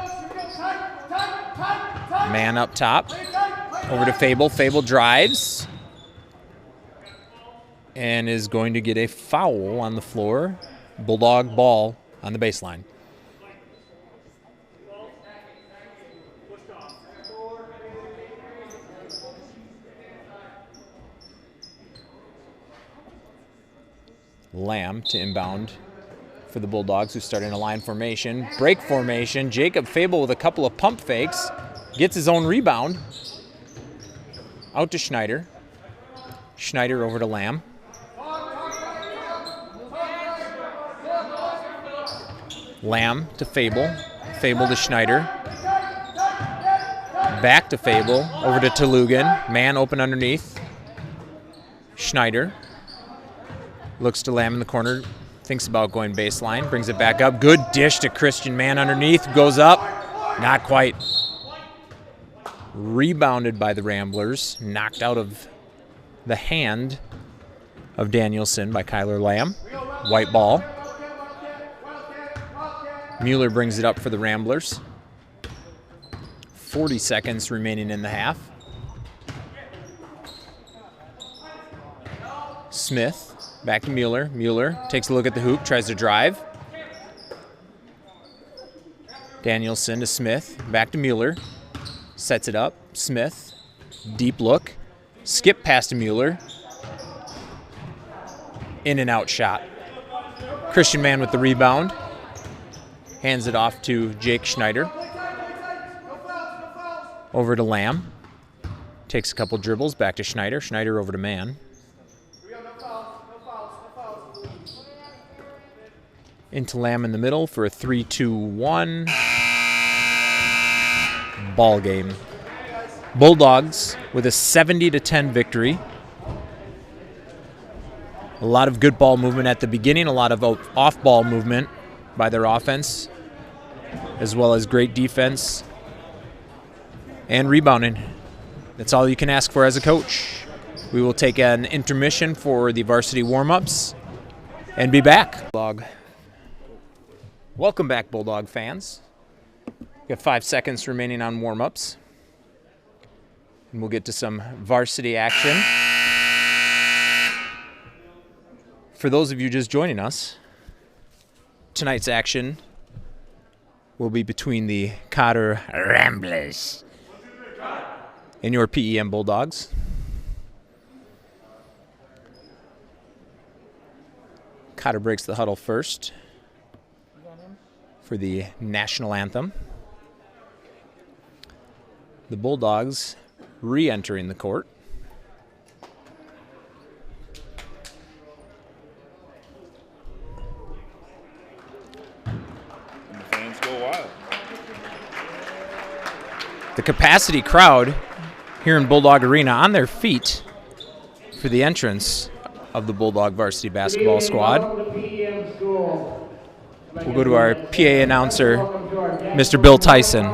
Mann up top. Over to Fable. Fable drives. And is going to get a foul on the floor. Bulldog ball on the baseline. Lamb to inbound for the Bulldogs, who start in a line formation. Break formation. Jacob Fable with a couple of pump fakes. Gets his own rebound. Out to Schneider. Schneider over to Lamb. Lamb to Fable. Fable to Schneider. Back to Fable. Over to Talugan. Man open underneath. Schneider. Looks to Lamb in the corner. Thinks about going baseline. Brings it back up. Good dish to Christian Mann underneath. Goes up. Not quite. Rebounded by the Ramblers. Knocked out of the hand of Danielson by Kyler Lamb. White ball. Mueller brings it up for the Ramblers. 40 seconds remaining in the half. Smith, back to Mueller. Mueller takes a look at the hoop, tries to drive. Danielson to Smith, back to Mueller. Sets it up, Smith, deep look. Skip pass to Mueller. In and out shot. Christian Mann with the rebound. Hands it off to Jake Schneider. Over to Lamb. Takes a couple dribbles, back to Schneider. Schneider over to Mann. Into Lamb in the middle for a 3-2-1 ball game. Bulldogs with a 70-10 victory. A lot of good ball movement at the beginning, a lot of off-ball movement by their offense, as well as great defense and rebounding. That's all you can ask for as a coach. We will take an intermission for the varsity warm-ups and be back. Welcome back, Bulldog fans. We got 5 seconds remaining on warm-ups. And we'll get to some varsity action. For those of you just joining us, tonight's action will be between the Cotter Ramblers and your PEM Bulldogs. Cotter breaks the huddle first for the national anthem. The Bulldogs re-entering the court. And the fans go wild. The capacity crowd here in Bulldog Arena on their feet for the entrance of the Bulldog varsity basketball squad. We'll go to our PA announcer, Mr. Bill Tyson.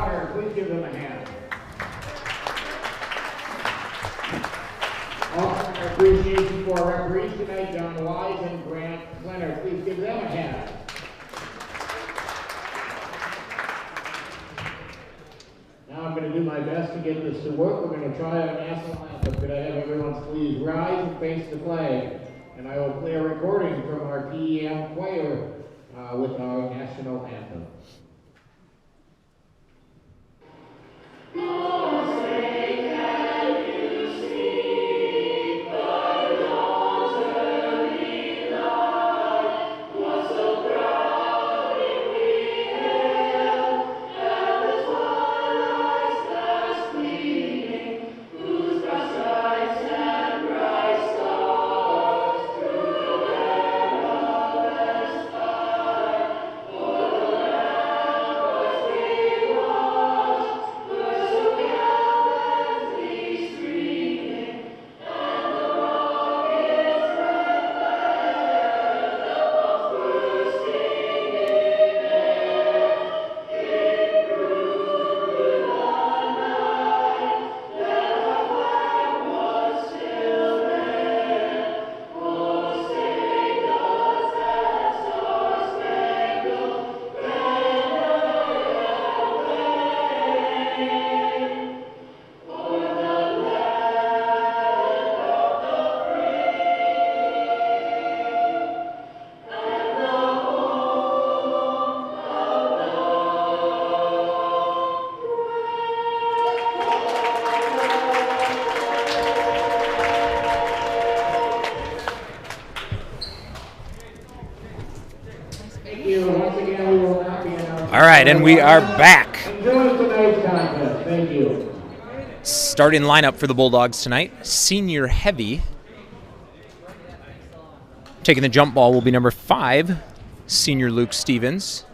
Appreciation for our referees tonight, John Wise and Grant Leonard. Please give them a hand. Now I'm going to do my best to get this to work. We're going to try our national anthem. Could I have everyone please rise and face the flag? And I will play a recording from our PEM choir with our national anthem. All right, and we are back. Enjoy tonight's contest. Thank you. Starting lineup for the Bulldogs tonight, senior heavy. Taking the jump ball will be number 5, senior Luke Stevens.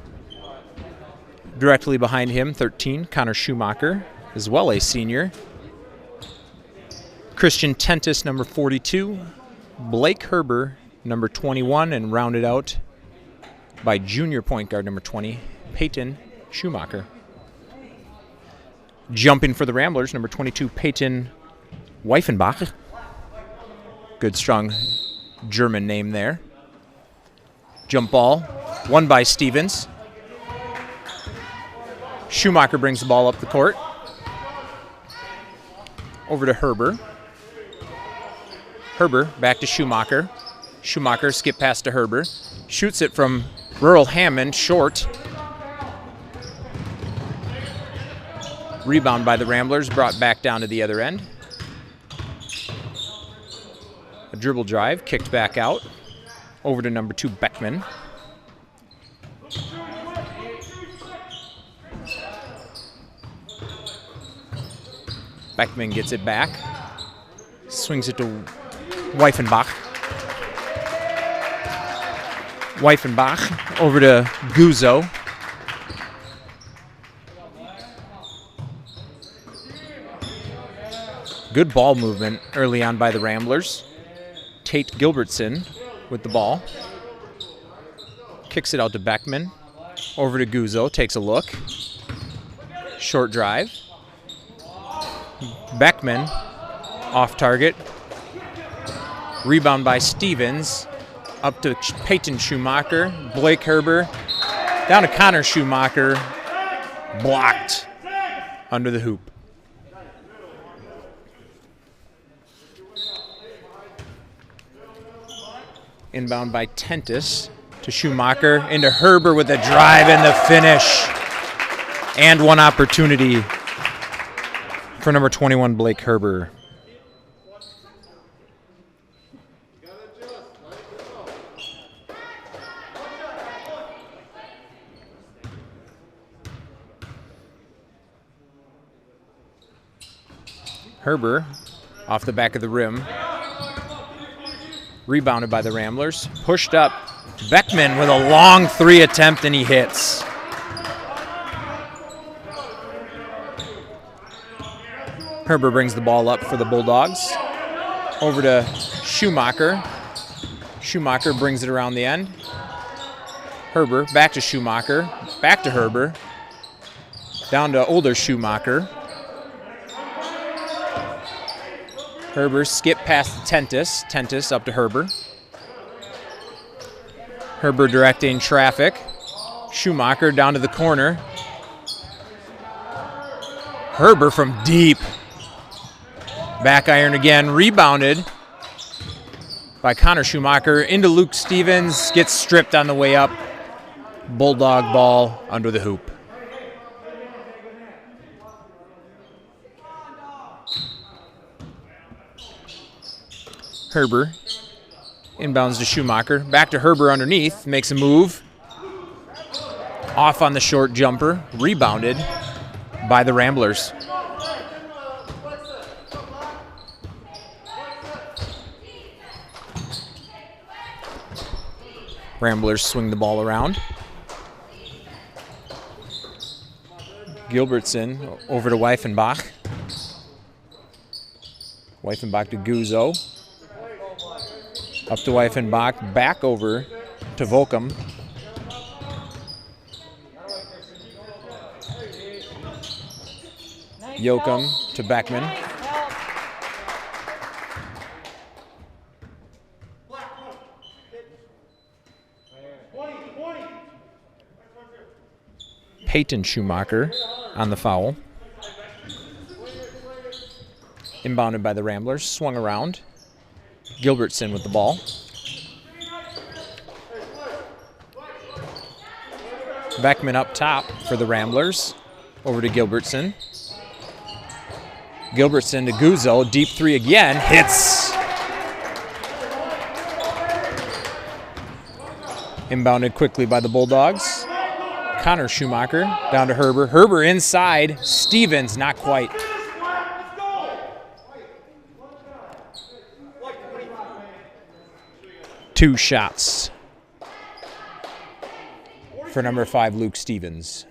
Directly behind him, 13, Connor Schumacher, as well a senior. Christian Tentis, number 42. Blake Herber, number 21, and rounded out by junior point guard number 20, Peyton Schumacher. Jumping for the Ramblers, number 22, Peyton Weifenbach. Good, strong German name there. Jump ball, won by Stevens. Schumacher brings the ball up the court. Over to Herber. Herber back to Schumacher. Schumacher skip pass to Herber. Shoots it from Rural Hammond, short. Rebound by the Ramblers, brought back down to the other end. A dribble drive, kicked back out. Over to number 2, Beckman. Beckman gets it back. Swings it to Weifenbach. Weifenbach over to Guzzo. Good ball movement early on by the Ramblers. Tate Gilbertson with the ball. Kicks it out to Beckman. Over to Guzzo, takes a look. Short drive. Beckman off target. Rebound by Stevens. Up to Peyton Schumacher. Blake Herber. Down to Connor Schumacher. Blocked under the hoop. Inbound by Tentis to Schumacher. Into Herber with a drive and the finish. And one opportunity for number 21, Blake Herber. Herber off the back of the rim. Rebounded by the Ramblers. Pushed up. Beckman with a long 3 attempt and he hits. Herber brings the ball up for the Bulldogs. Over to Schumacher. Schumacher brings it around the end. Herber back to Schumacher. Back to Herber. Down to older Schumacher. Herber skip past Tentis. Tentis up to Herber. Herber directing traffic. Schumacher down to the corner. Herber from deep. Back iron again. Rebounded by Connor Schumacher into Luke Stevens. Gets stripped on the way up. Bulldog ball under the hoop. Herber inbounds to Schumacher. Back to Herber underneath. Makes a move. Off on the short jumper. Rebounded by the Ramblers. Ramblers swing the ball around. Gilbertson over to Weifenbach. Weifenbach to Guzzo. Up to Weifenbach, back over to Volcom. Yoakum to Beckman. Peyton Schumacher on the foul. Inbounded by the Ramblers, swung around. Gilbertson with the ball. Beckman up top for the Ramblers. Over to Gilbertson. Gilbertson to Guzzo. Deep 3 again. Hits. Inbounded quickly by the Bulldogs. Connor Schumacher down to Herber. Herber inside. Stevens not quite. Two shots for number 5, Luke Stevens.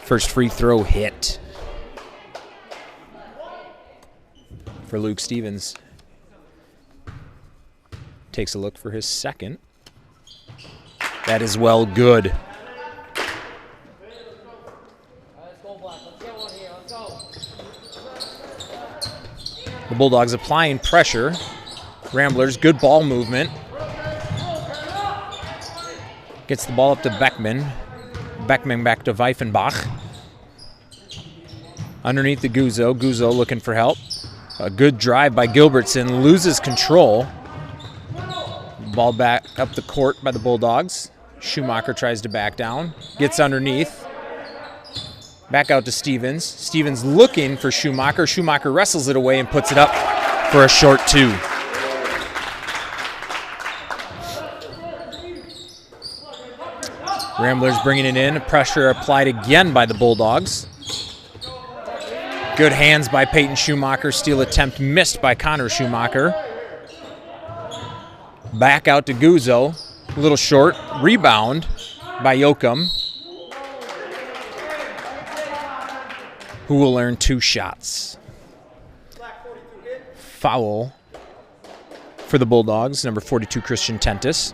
First free throw hit for Luke Stevens. Takes a look for his second. That is well good. The Bulldogs applying pressure Ramblers, good ball movement. Gets the ball up to Beckman. Beckman back to Weifenbach. Underneath the Guzzo. Guzzo looking for help. A good drive by Gilbertson. Loses control. Ball back up the court by the Bulldogs. Schumacher tries to back down. Gets underneath. Back out to Stevens. Stevens looking for Schumacher. Schumacher wrestles it away and puts it up for a short 2. Ramblers bringing it in. Pressure applied again by the Bulldogs. Good hands by Peyton Schumacher. Steal attempt missed by Connor Schumacher. Back out to Guzzo. A little short. Rebound by Yoakum, who will earn 2 shots. Foul for the Bulldogs, number 42, Christian Tentis.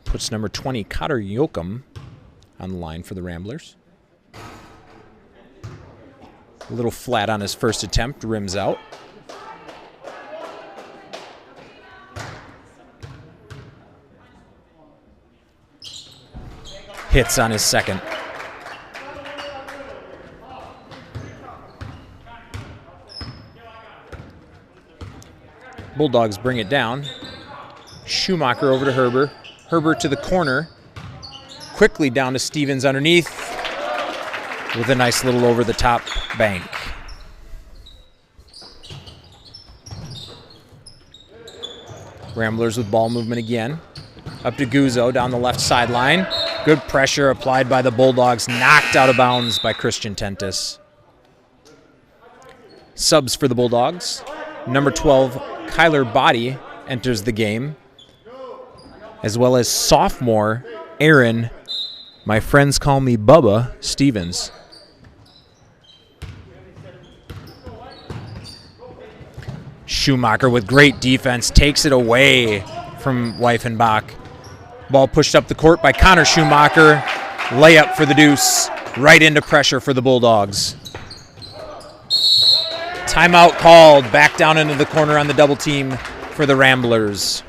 Puts number 20, Cotter Yoakum, on the line for the Ramblers. A little flat on his first attempt, rims out. Hits on his second. Bulldogs bring it down. Schumacher over to Herber. Herber to the corner. Quickly down to Stevens underneath with a nice little over-the-top bank. Ramblers with ball movement again. Up to Guzzo down the left sideline. Good pressure applied by the Bulldogs. Knocked out of bounds by Christian Tentis. Subs for the Bulldogs. Number 12, Kyler Body enters the game, as well as sophomore Aaron, my friends call me Bubba, Stevens. Schumacher with great defense takes it away from Weifenbach. Ball pushed up the court by Connor Schumacher. Layup for the deuce. Right into pressure for the Bulldogs. Timeout called. Back down into the corner on the double team for the Ramblers.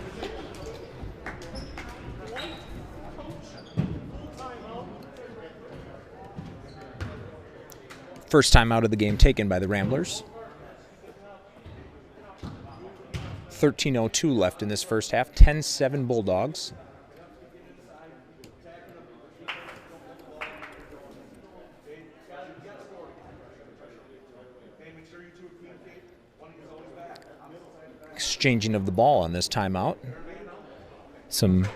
First timeout of the game taken by the Ramblers. 13:02 left in this first half. 10-7 Bulldogs. Exchanging of the ball on this timeout. Some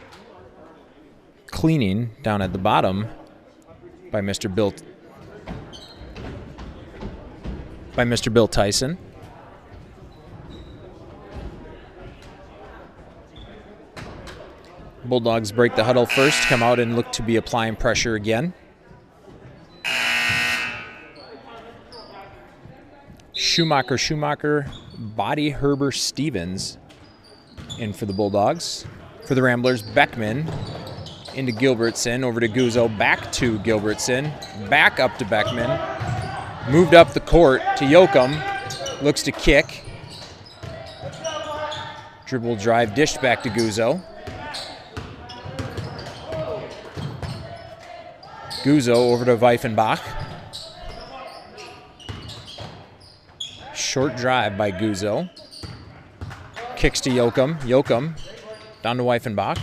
cleaning down at the bottom by Mr. Bill Tyson. Bulldogs break the huddle first, come out and look to be applying pressure again. Schumacher, Body, Herber, Stevens in for the Bulldogs. For the Ramblers, Beckman into Gilbertson, over to Guzzo, back to Gilbertson, back up to Beckman. Moved up the court to Yoakum, looks to kick. Dribble drive, dished back to Guzzo. Guzzo over to Weifenbach. Short drive by Guzzo. Kicks to Yoakum. Yoakum down to Weifenbach.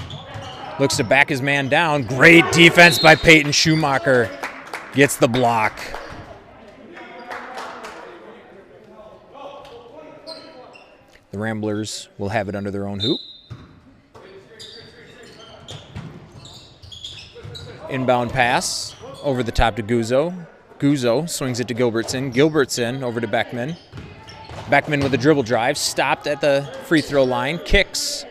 Looks to back his man down. Great defense by Peyton Schumacher. Gets the block. The Ramblers will have it under their own hoop. Inbound pass over the top to Guzzo. Guzzo swings it to Gilbertson. Gilbertson over to Beckman. Beckman with a dribble drive. Stopped at the free throw line. Kicks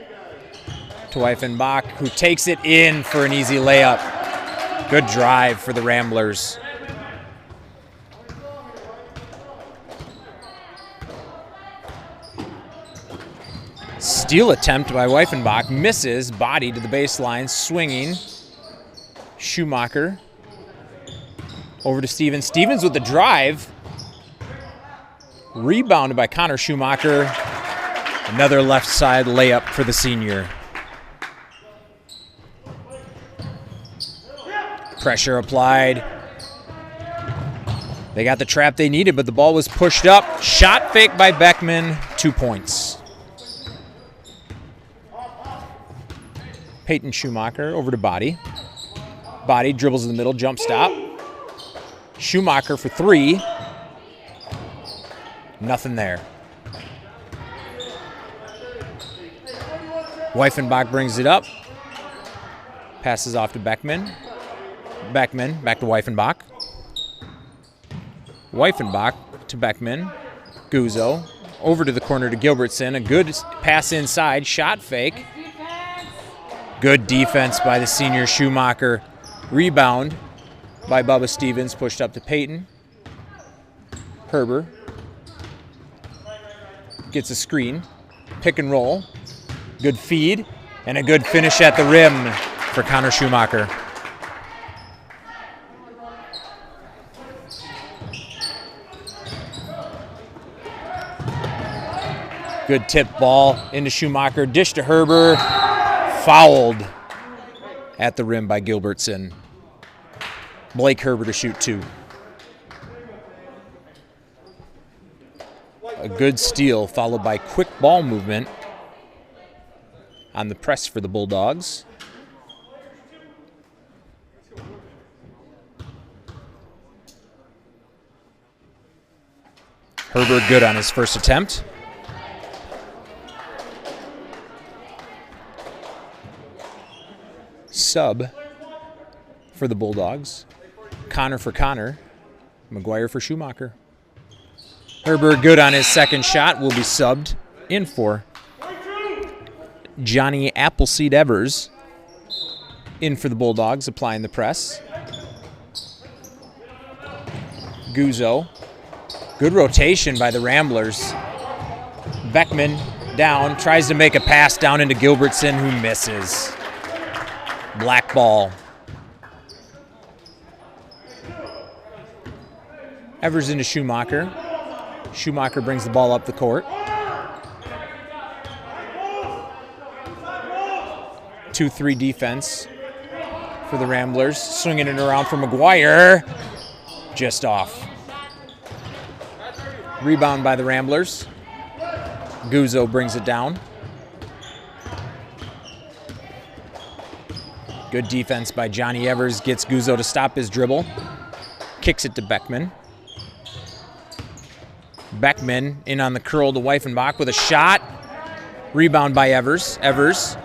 to Weifenbach, who takes it in for an easy layup. Good drive for the Ramblers. Steal attempt by Weifenbach. Misses. Body to the baseline. Swinging. Schumacher Over to Stevens. Stevens with the drive. Rebounded by Connor Schumacher. Another left side layup for the senior. Pressure applied. They got the trap they needed, but the ball was pushed up. Shot fake by Beckman, 2 points. Peyton Schumacher over to Body. Body dribbles in the middle, jump stop. Schumacher for 3. Nothing there. Weifenbach brings it up. Passes off to Beckman. Beckman back to Weifenbach. Weifenbach to Beckman. Guzzo over to the corner to Gilbertson. A good pass inside. Shot fake. Good defense by the senior Schumacher. Rebound by Bubba Stevens. Pushed up to Peyton. Herber gets a screen. Pick and roll. Good feed. And a good finish at the rim for Connor Schumacher. Good tip ball into Schumacher. Dish to Herber. Fouled at the rim by Gilbertson. Blake Herber to shoot 2. A good steal followed by quick ball movement on the press for the Bulldogs. Herber good on his first attempt. Sub for the Bulldogs. Connor for Connor. McGuire for Schumacher. Herber good on his second shot. Will be subbed in for Johnny Appleseed Evers. In for the Bulldogs, applying the press. Guzzo. Good rotation by the Ramblers. Beckman down, tries to make a pass down into Gilbertson, who misses. Black ball. Evers into Schumacher. Schumacher brings the ball up the court. 2-3 defense for the Ramblers. Swinging it around for McGuire. Just off. Rebound by the Ramblers. Guzzo brings it down. Good defense by Johnny Evers. Gets Guzzo to stop his dribble. Kicks it to Beckman. Beckman in on the curl to Weifenbach with a shot. Rebound by Evers. Evers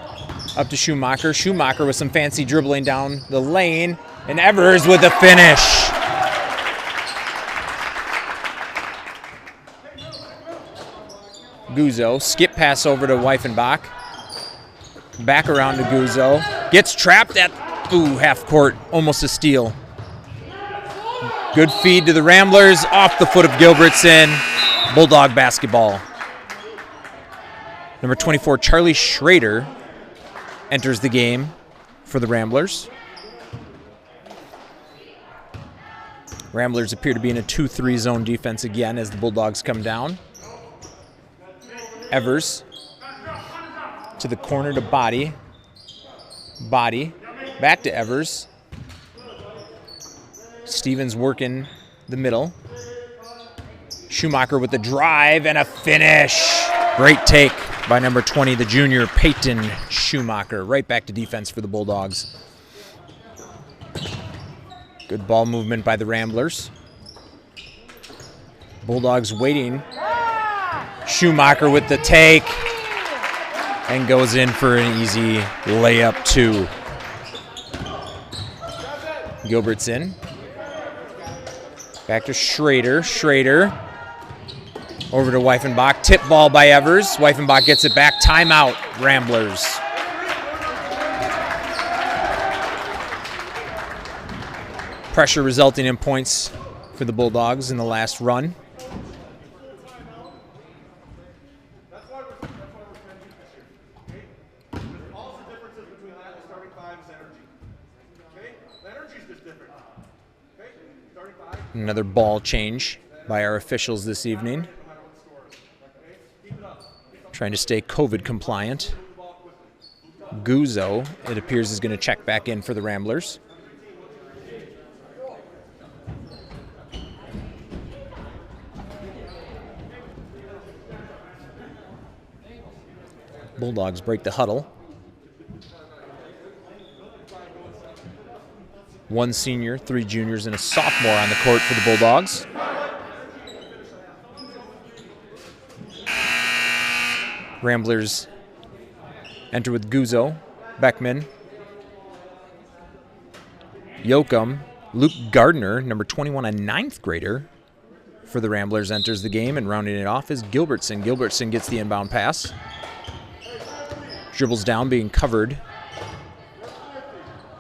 up to Schumacher. Schumacher with some fancy dribbling down the lane. And Evers with the finish. Guzzo, skip pass over to Weifenbach. Back around to Guzzo. Gets trapped at, half court. Almost a steal. Good feed to the Ramblers. Off the foot of Gilbertson. Bulldog basketball. Number 24, Charlie Schrader, enters the game for the Ramblers. Ramblers appear to be in a 2-3 zone defense again as the Bulldogs come down. Evers to the corner to Body. Body back to Evers. Stevens working the middle. Schumacher with the drive and a finish. Great take by number 20, the junior Peyton Schumacher. Right back to defense for the Bulldogs. Good ball movement by the Ramblers. Bulldogs waiting. Schumacher with the take and goes in for an easy layup 2. Gilbertson. Back to Schrader. Schrader over to Weifenbach. Tip ball by Evers. Weifenbach gets it back. Timeout, Ramblers. Pressure resulting in points for the Bulldogs in the last run. Starting Another ball change by our officials this evening. Trying to stay COVID compliant. Guzzo, it appears, is going to check back in for the Ramblers. Bulldogs break the huddle. One senior, 3 juniors, and a sophomore on the court for the Bulldogs. Ramblers enter with Guzzo, Beckman, Yoakum, Luke Gardner, number 21, a 9th grader for the Ramblers, enters the game, and rounding it off is Gilbertson. Gilbertson gets the inbound pass. Dribbles down, being covered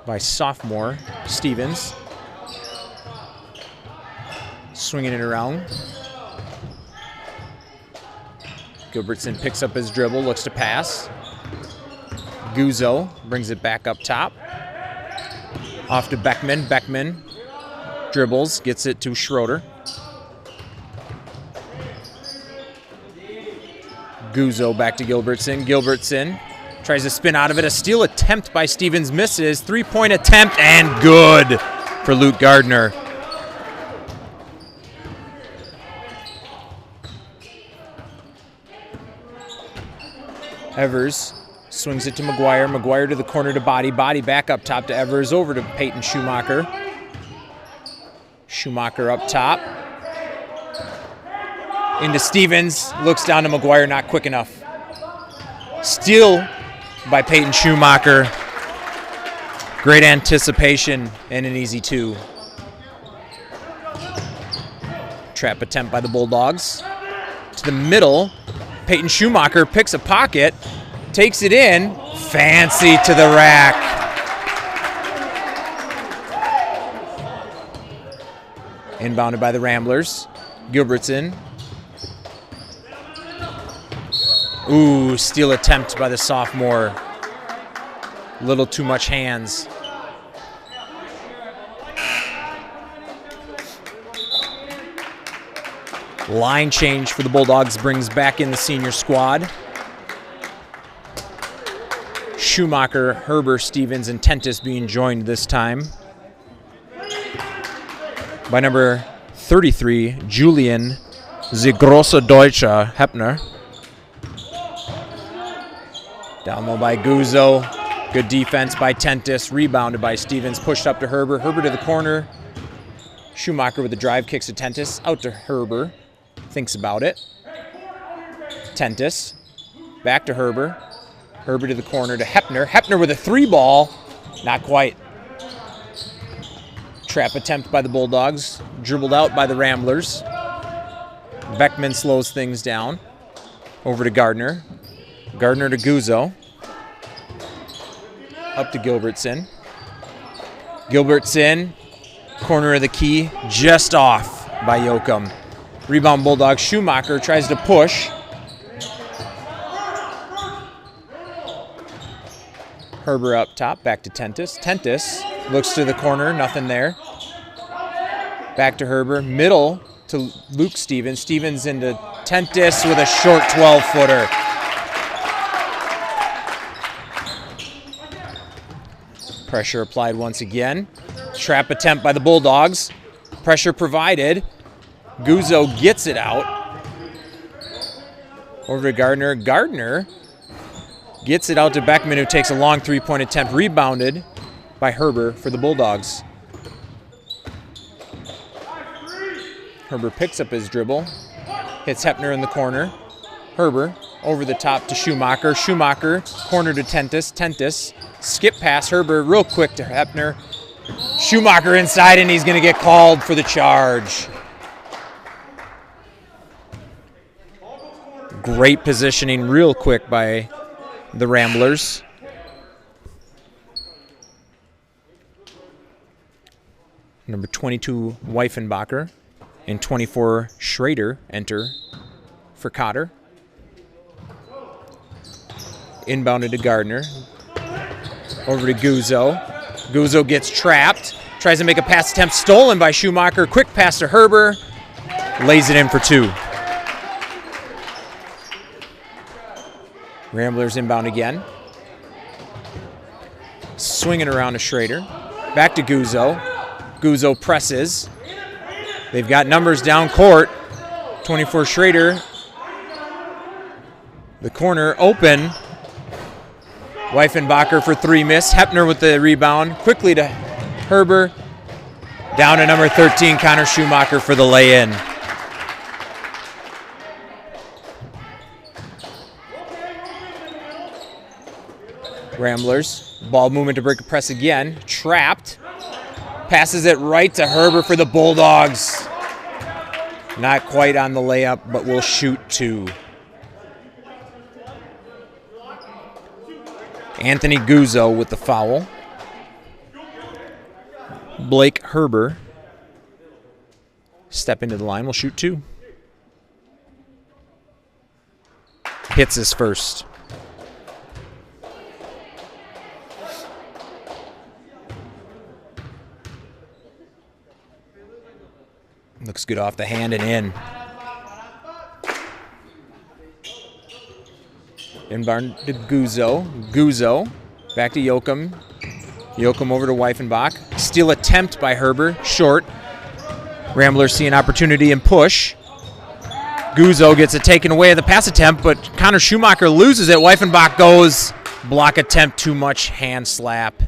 by sophomore Stevens. Swinging it around. Gilbertson picks up his dribble, looks to pass. Guzzo brings it back up top. Off to Beckman. Beckman dribbles, gets it to Schroeder. Guzzo back to Gilbertson. Gilbertson tries to spin out of it. A steal attempt by Stevens misses. 3-point attempt and good for Luke Gardner. Evers swings it to McGuire. McGuire to the corner to Body. Body back up top to Evers. Over to Peyton Schumacher. Schumacher up top. Into Stevens. Looks down to McGuire. Not quick enough. Steal by Peyton Schumacher. Great anticipation and an easy 2. Trap attempt by the Bulldogs. To the middle. Peyton Schumacher picks a pocket, takes it in, fancy to the rack. Inbounded by the Ramblers. Gilbertson. Ooh, steal attempt by the sophomore. Little too much hands. Line change for the Bulldogs brings back in the senior squad. Schumacher, Herber, Stevens, and Tentis being joined this time by number 33, Julian Zigrossa Deutsche Heppner. Down low by Guzzo. Good defense by Tentis. Rebounded by Stevens. Pushed up to Herber. Herber to the corner. Schumacher with the drive, kicks to Tentis. Out to Herber. Thinks about it. Tentis. Back to Herber. Herber to the corner to Heppner. Heppner with a 3-ball. Not quite. Trap attempt by the Bulldogs. Dribbled out by the Ramblers. Beckman slows things down. Over to Gardner. Gardner to Guzzo. Up to Gilbertson. Gilbertson. Corner of the key. Just off by Yoakum. Rebound Bulldogs. Schumacher tries to push. Herber up top. Back to Tentis. Tentis looks to the corner. Nothing there. Back to Herber. Middle to Luke Stevens. Stevens into Tentis with a short 12-footer. Pressure applied once again. Trap attempt by the Bulldogs. Pressure provided. Guzzo gets it out. Over to Gardner. Gardner gets it out to Beckman, who takes a long 3-point attempt. Rebounded by Herber for the Bulldogs. Herber picks up his dribble. Hits Heppner in the corner. Herber over the top to Schumacher. Schumacher, corner to Tentis. Tentis, skip pass. Herber real quick to Heppner. Schumacher inside, and he's going to get called for the charge. Great positioning real quick by the Ramblers. Number 22, Weifenbacher, and 24, Schrader enter for Cotter. Inbounded to Gardner. Over to Guzzo. Guzzo gets trapped. tries to make a pass attempt, stolen by Schumacher. Quick pass to Herber, lays it in for 2. Ramblers inbound again. Swinging around to Schrader. Back to Guzzo. Guzzo presses. They've got numbers down court. 24 Schrader. The corner open. Weifenbacher for 3 miss. Hepner with the rebound. Quickly to Herber. Down to number 13, Connor Schumacher for the lay-in. Ramblers. Ball movement to break a press again. Trapped. Passes it right to Herber for the Bulldogs. Not quite on the layup, but will shoot 2. Anthony Guzzo with the foul. Blake Herber step into the line, will shoot 2. Hits his first. Looks good off the hand and in. Inbound to Guzzo. Guzzo back to Yoakum. Yoakum over to Weifenbach. Steal attempt by Herber. Short. Ramblers see an opportunity and push. Guzzo gets it taken away at the pass attempt, but Connor Schumacher loses it. Weifenbach goes. Block attempt, too much. Hand slap.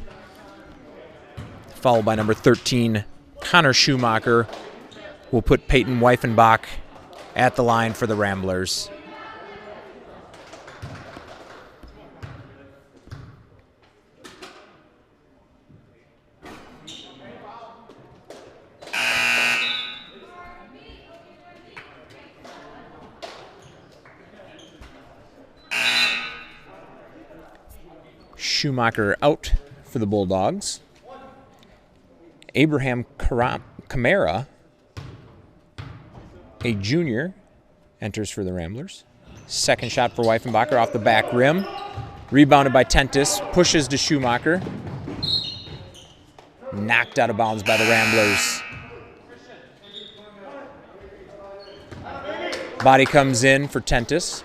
Followed by number 13, Connor Schumacher. Will put Peyton Weifenbach at the line for the Ramblers. Schumacher out for the Bulldogs. Abraham Camara, a junior, enters for the Ramblers. Second shot for Weifenbacher off the back rim. Rebounded by Tentis. Pushes to Schumacher. Knocked out of bounds by the Ramblers. Body comes in for Tentis.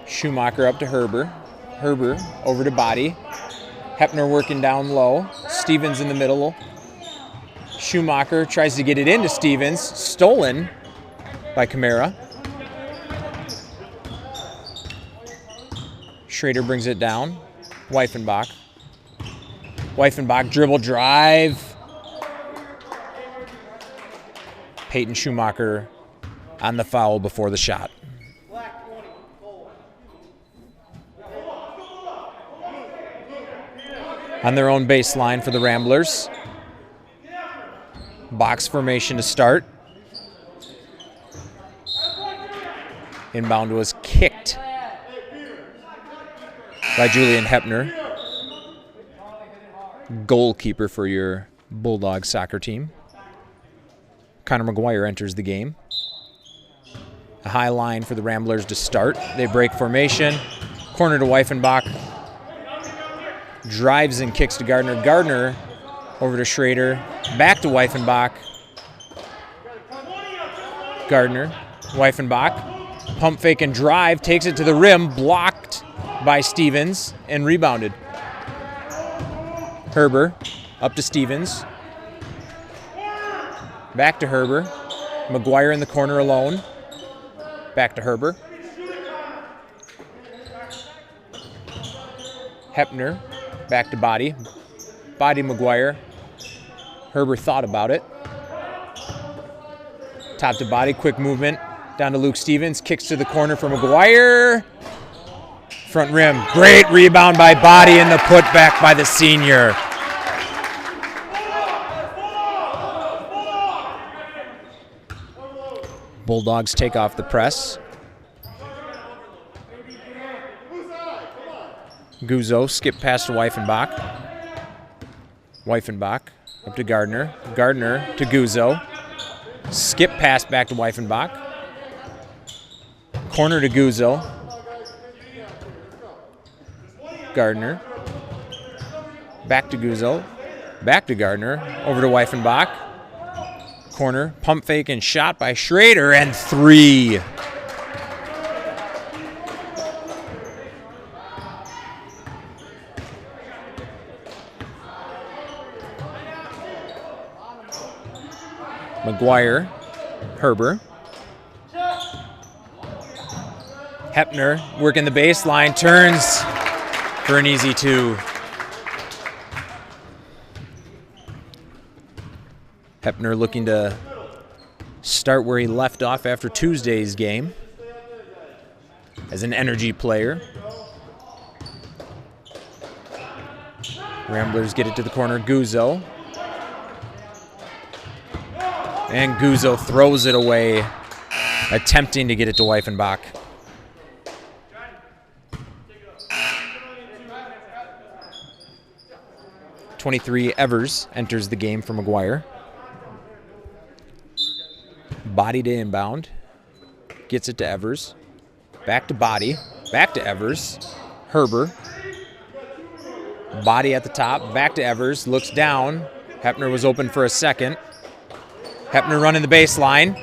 Schumacher up to Herber. Herber over to Body. Hepner working down low. Stevens in the middle. Schumacher tries to get it into Stevens. Stolen by Camara. Schrader brings it down. Weifenbach. Weifenbach dribble drive. Peyton Schumacher on the foul before the shot. On their own baseline for the Ramblers. Box formation to start. Inbound was kicked by Julian Hepner, goalkeeper for your Bulldog soccer team. Connor McGuire enters the game. A high line for the Ramblers to start. They break formation. Corner to Weifenbach. Drives and kicks to Gardner. Gardner over to Schrader. Back to Weifenbach. Gardner. Weifenbach. Pump fake and drive. Takes it to the rim. Blocked by Stevens and rebounded. Herber up to Stevens. Back to Herber. McGuire in the corner alone. Back to Herber. Hepner. Back to Body. Body McGuire. Herber thought about it. Top to Body. Quick movement. Down to Luke Stevens. Kicks to the corner for McGuire. Front rim. Great rebound by Body and the putback by the senior. Bulldogs take off the press. Guzzo skip past to Weifenbach. Weifenbach up to Gardner. Gardner to Guzzo. Skip pass back to Weifenbach. Corner to Guzzo. Gardner. Back to Guzzo. Back to Gardner. Over to Weifenbach. Corner. Pump fake and shot by Schrader. And 3. McGuire. Herber. Hepner working the baseline, turns for an easy 2. Hepner looking to start where he left off after Tuesday's game as an energy player. Ramblers get it to the corner, Guzzo. And Guzzo throws it away, attempting to get it to Weifenbach. 23 Evers enters the game for McGuire. Body to inbound. Gets it to Evers. Back to Body. Back to Evers. Herber. Body at the top. Back to Evers. Looks down. Hepner was open for a second. Hepner running the baseline.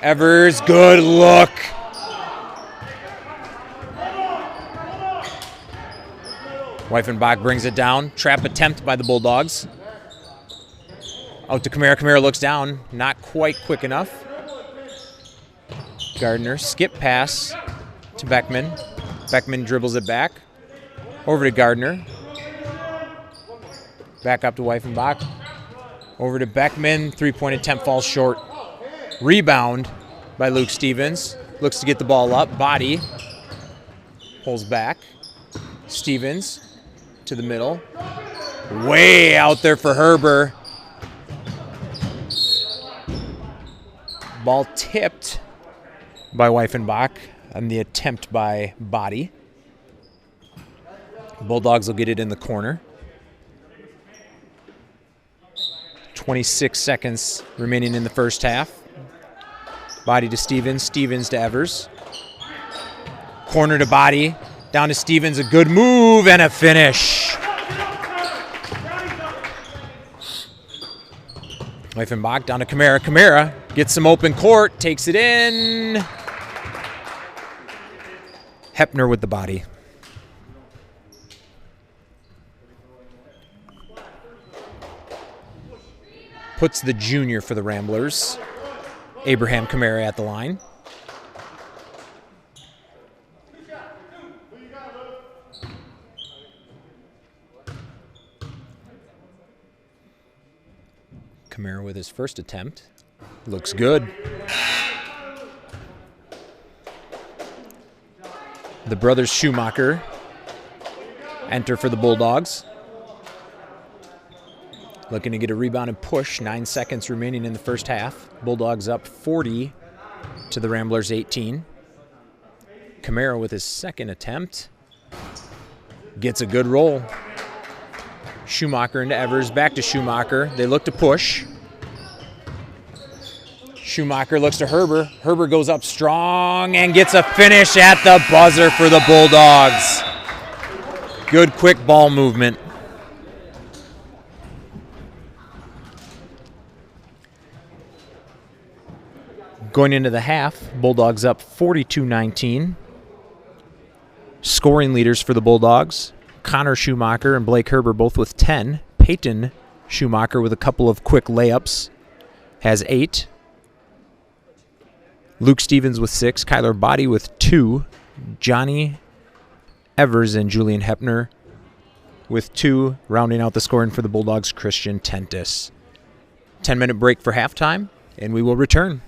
Evers, good look. Weifenbach brings it down. Trap attempt by the Bulldogs. Out to Kamara. Kamara looks down. Not quite quick enough. Gardner, skip pass to Beckman. Beckman dribbles it back. Over to Gardner. Back up to Weifenbach. Over to Beckman. 3-point attempt falls short. Rebound by Luke Stevens. Looks to get the ball up. Body. Pulls back. Stevens to the middle. Way out there for Herber. Ball tipped by Weifenbach on the attempt by Body. Bulldogs will get it in the corner. 26 seconds remaining in the first half. Body to Stevens. Stevens to Evers. Corner to Body. Down to Stevens. A good move and a finish. Weifenbach down to Kamara. Kamara gets some open court. Takes it in. Hepner with the body. Puts the junior for the Ramblers. Abraham Kamara at the line. Kamara with his first attempt. Looks good. The brothers Schumacher enter for the Bulldogs. Looking to get a rebound and push. 9 seconds remaining in the first half. Bulldogs up 40 to the Ramblers 18. Kamara with his second attempt. Gets a good roll. Schumacher into Evers, back to Schumacher. They look to push. Schumacher looks to Herber. Herber goes up strong and gets a finish at the buzzer for the Bulldogs. Good quick ball movement. Going into the half, Bulldogs up 42-19. Scoring leaders for the Bulldogs. Connor Schumacher and Blake Herber both with 10. Peyton Schumacher with a couple of quick layups has 8. Luke Stevens with 6. Kyler Body with 2. Johnny Evers and Julian Hepner with 2. Rounding out the scoring for the Bulldogs, Christian Tentis. 10-minute break for halftime, and we will return.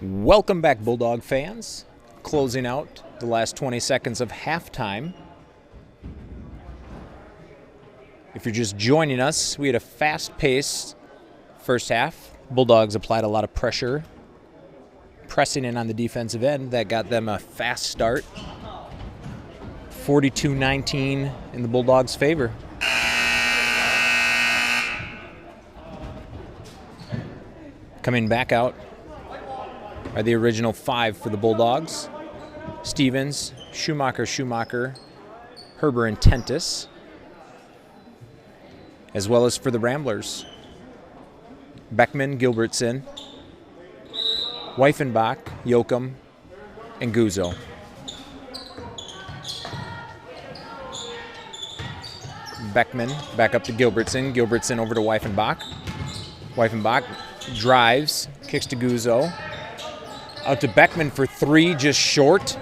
Welcome back, Bulldog fans. Closing out the last 20 seconds of halftime. If you're just joining us, we had a fast-paced first half. Bulldogs applied a lot of pressure, pressing in on the defensive end. That got them a fast start. 42-19 in the Bulldogs' favor. Coming back out are the original 5 for the Bulldogs. Stevens, Schumacher, Herber, and Tentis. As well as for the Ramblers, Beckman, Gilbertson, Weifenbach, Yoakum, and Guzzo. Beckman back up to Gilbertson. Gilbertson over to Weifenbach. Weifenbach drives, kicks to Guzzo. Out to Beckman for 3, just short.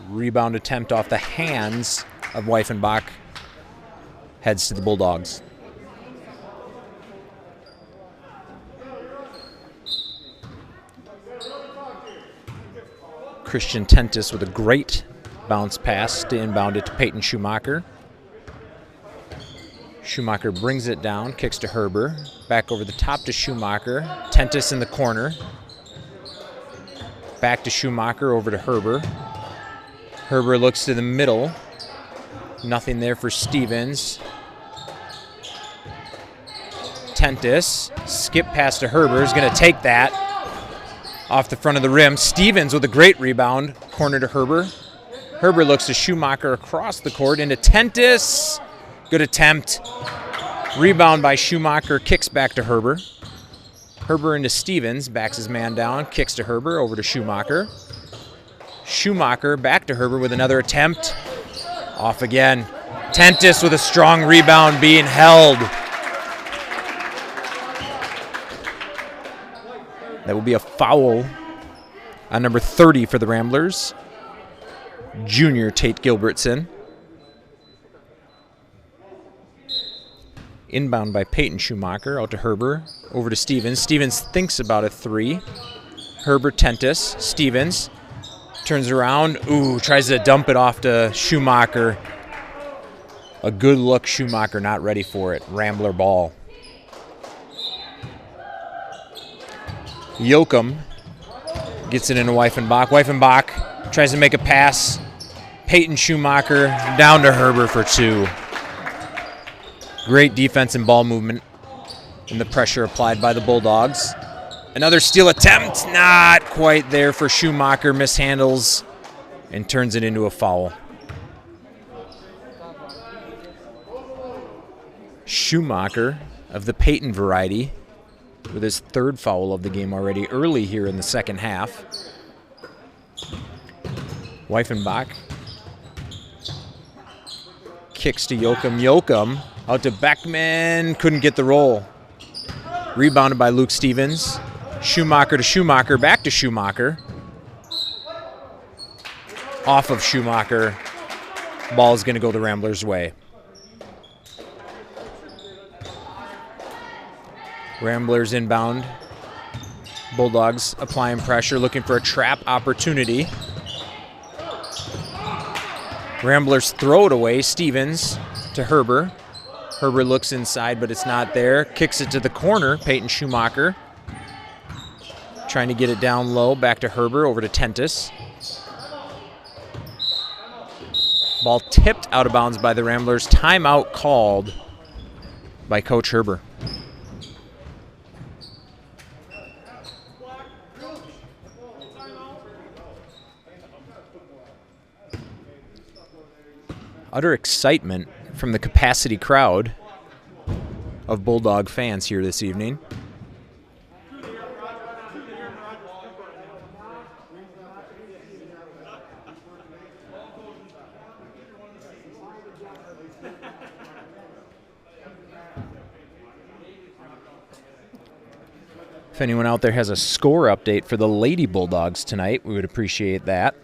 Rebound attempt off the hands of Weifenbach. Heads to the Bulldogs. Christian Tentis with a great bounce pass to inbound it to Peyton Schumacher. Schumacher brings it down, kicks to Herber. Back over the top to Schumacher. Tentis in the corner. Back to Schumacher, over to Herber. Herber looks to the middle. Nothing there for Stevens. Tentis, skip pass to Herber, is going to take that off the front of the rim. Stevens with a great rebound, corner to Herber. Herber looks to Schumacher across the court into Tentis. Good attempt. Rebound by Schumacher, kicks back to Herber. Herber into Stevens, backs his man down, kicks to Herber, over to Schumacher. Schumacher back to Herber with another attempt. Off again. Tentis with a strong rebound, being held. That will be a foul on number 30 for the Ramblers, junior Tate Gilbertson. Inbound by Peyton Schumacher, out to Herber, over to Stevens. Stevens thinks about a 3. Herber, Tentis, Stevens turns around, tries to dump it off to Schumacher. A good look, Schumacher not ready for it. Rambler ball. Yoakum gets it into Weifenbach. Weifenbach tries to make a pass. Peyton Schumacher down to Herber for 2. Great defense and ball movement and the pressure applied by the Bulldogs. Another steal attempt, not quite there for Schumacher. Mishandles and turns it into a foul. Schumacher of the Peyton variety with his 3rd foul of the game already early here in the second half. Weifenbach kicks to Yoakum. Yoakum out to Beckman, couldn't get the roll. Rebounded by Luke Stevens. Schumacher to Schumacher, back to Schumacher. Off of Schumacher. Ball is going to go the Ramblers' way. Ramblers inbound. Bulldogs applying pressure, looking for a trap opportunity. Ramblers throw it away. Stevens to Herber. Herber looks inside, but it's not there. Kicks it to the corner. Peyton Schumacher trying to get it down low. Back to Herber, over to Tentis. Ball tipped out of bounds by the Ramblers. Timeout called by Coach Herber. Utter excitement from the capacity crowd of Bulldog fans here this evening. If anyone out there has a score update for the Lady Bulldogs tonight, we would appreciate that.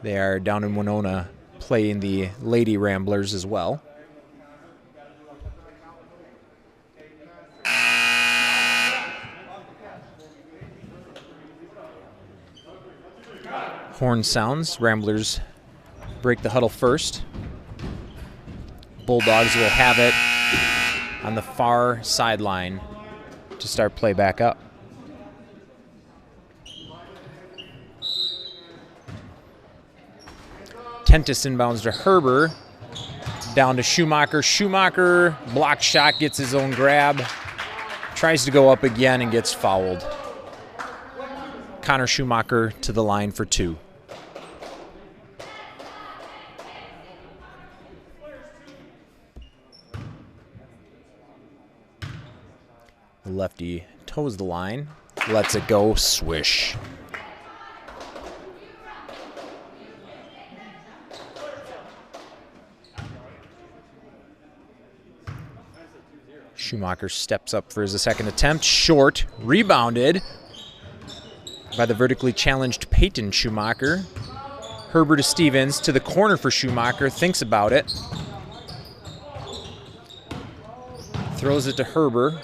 They are down in Winona playing the Lady Ramblers as well. Horn sounds. Ramblers break the huddle first. Bulldogs will have it on the far sideline to start play back up. Tentis inbounds to Herber. Down to Schumacher. Schumacher, block shot, gets his own grab. Tries to go up again and gets fouled. Connor Schumacher to the line for 2. The lefty toes the line, lets it go, swish. Schumacher steps up for his second attempt. Short, rebounded by the vertically challenged Peyton Schumacher. Herbert to Stevens, to the corner for Schumacher, thinks about it. Throws it to Herbert,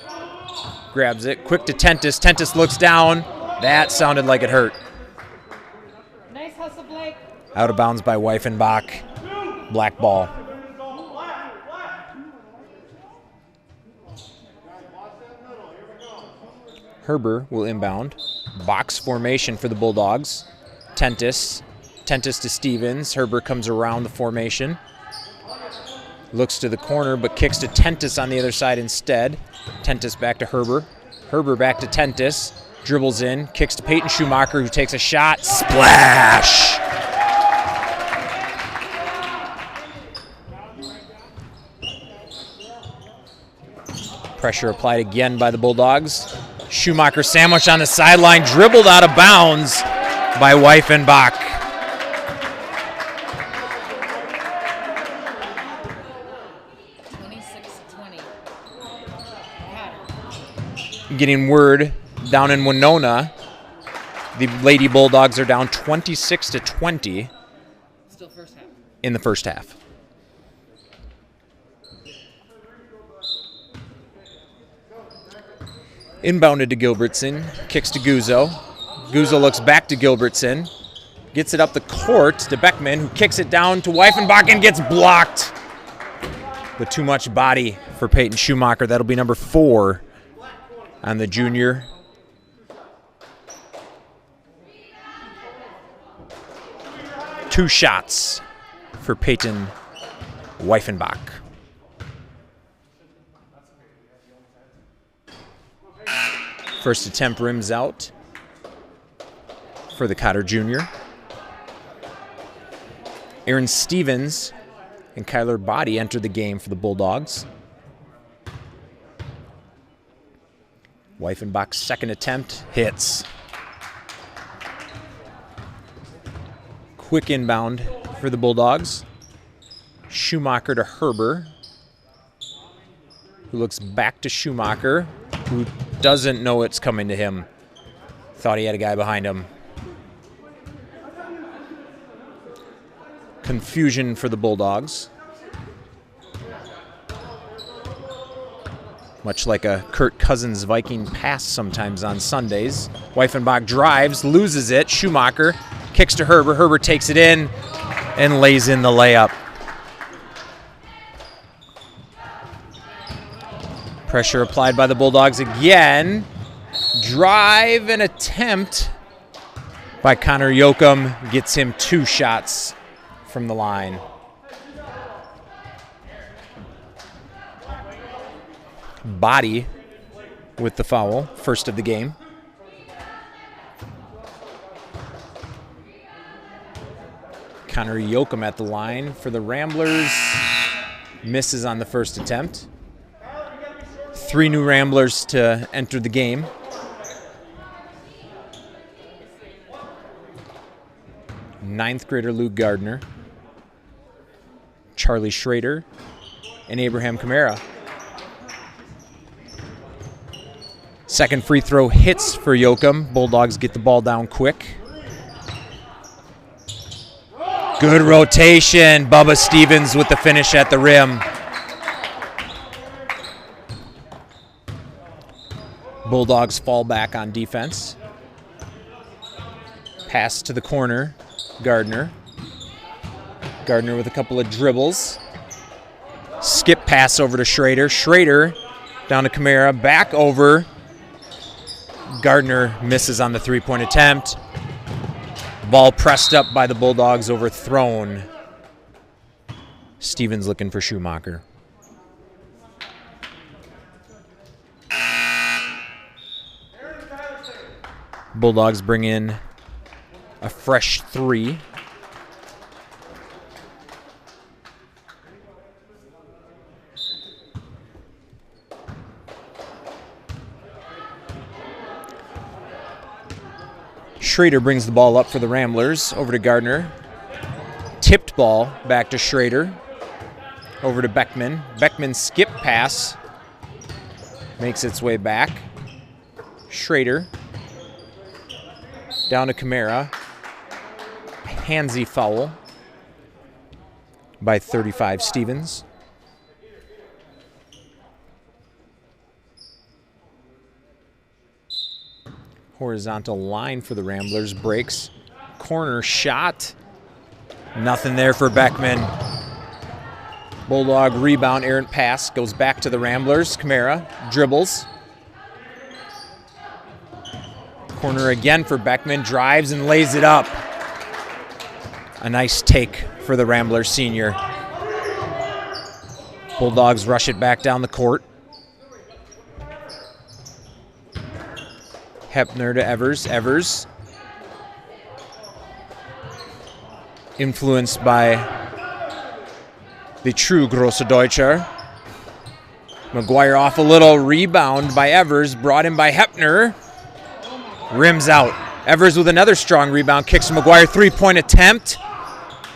grabs it, quick to Tentis. Tentis looks down. That sounded like it hurt. Nice hustle, Blake. Out of bounds by Weifenbach. Black ball. Herber will inbound. Box formation for the Bulldogs. Tentis to Stevens. Herber comes around the formation. Looks to the corner, but kicks to Tentis on the other side instead. Tentis back to Herber. Herber back to Tentis. Dribbles in, kicks to Peyton Schumacher, who takes a shot. Splash! Pressure applied again by the Bulldogs. Schumacher sandwiched on the sideline, dribbled out of bounds by Weifenbach. Getting word down in Winona, the Lady Bulldogs are down 26-20. Still first half. In the first half. Inbounded to Gilbertson, kicks to Guzzo. Guzzo looks back to Gilbertson, gets it up the court to Beckman, who kicks it down to Weifenbach and gets blocked. But too much body for Peyton Schumacher. That'll be number 4 on the junior. Two shots for Peyton Weifenbach. First attempt rims out for the Cotter junior. Aaron Stevens and Kyler Body enter the game for the Bulldogs. Weifenbach's second attempt hits. Quick inbound for the Bulldogs. Schumacher to Herber, who looks back to Schumacher, who doesn't know it's coming to him. Thought he had a guy behind him. Confusion for the Bulldogs. Much like a Kirk Cousins Viking pass sometimes on Sundays. Weifenbach drives, loses it. Schumacher kicks to Herber. Herber takes it in and lays in the layup. Pressure applied by the Bulldogs again. Drive and attempt by Connor Yoakum gets him 2 shots from the line. Body with the foul, first of the game. Connor Yoakum at the line for the Ramblers. Misses on the first attempt. 3 new Ramblers to enter the game. Ninth grader Luke Gardner, Charlie Schrader, and Abraham Camara. Second free throw hits for Yoakum. Bulldogs get the ball down quick. Good rotation. Bubba Stevens with the finish at the rim. Bulldogs fall back on defense. Pass to the corner Gardner. Gardner with a couple of dribbles. Skip pass over to Schrader. Schrader down to Camara. Back over. Gardner misses on the three-point attempt. Ball pressed up by the Bulldogs, overthrown. Stevens looking for Schumacher. Bulldogs bring in a fresh 3. Schrader brings the ball up for the Ramblers, over to Gardner. Tipped ball back to Schrader, over to Beckman. Beckman skip pass, makes its way back. Schrader, down to Camara. Handsy foul by 35 Stevens. Horizontal line for the Ramblers, breaks. Corner shot. Nothing there for Beckman. Bulldog rebound, errant pass, goes back to the Ramblers. Camara dribbles. Corner again for Beckman, drives and lays it up. A nice take for the Ramblers senior. Bulldogs rush it back down the court. Hepner to Evers. Evers, influenced by the true Grosse Deutscher. McGuire off a little, rebound by Evers, brought in by Hepner. Rims out. Evers with another strong rebound, kicks to McGuire, three-point attempt.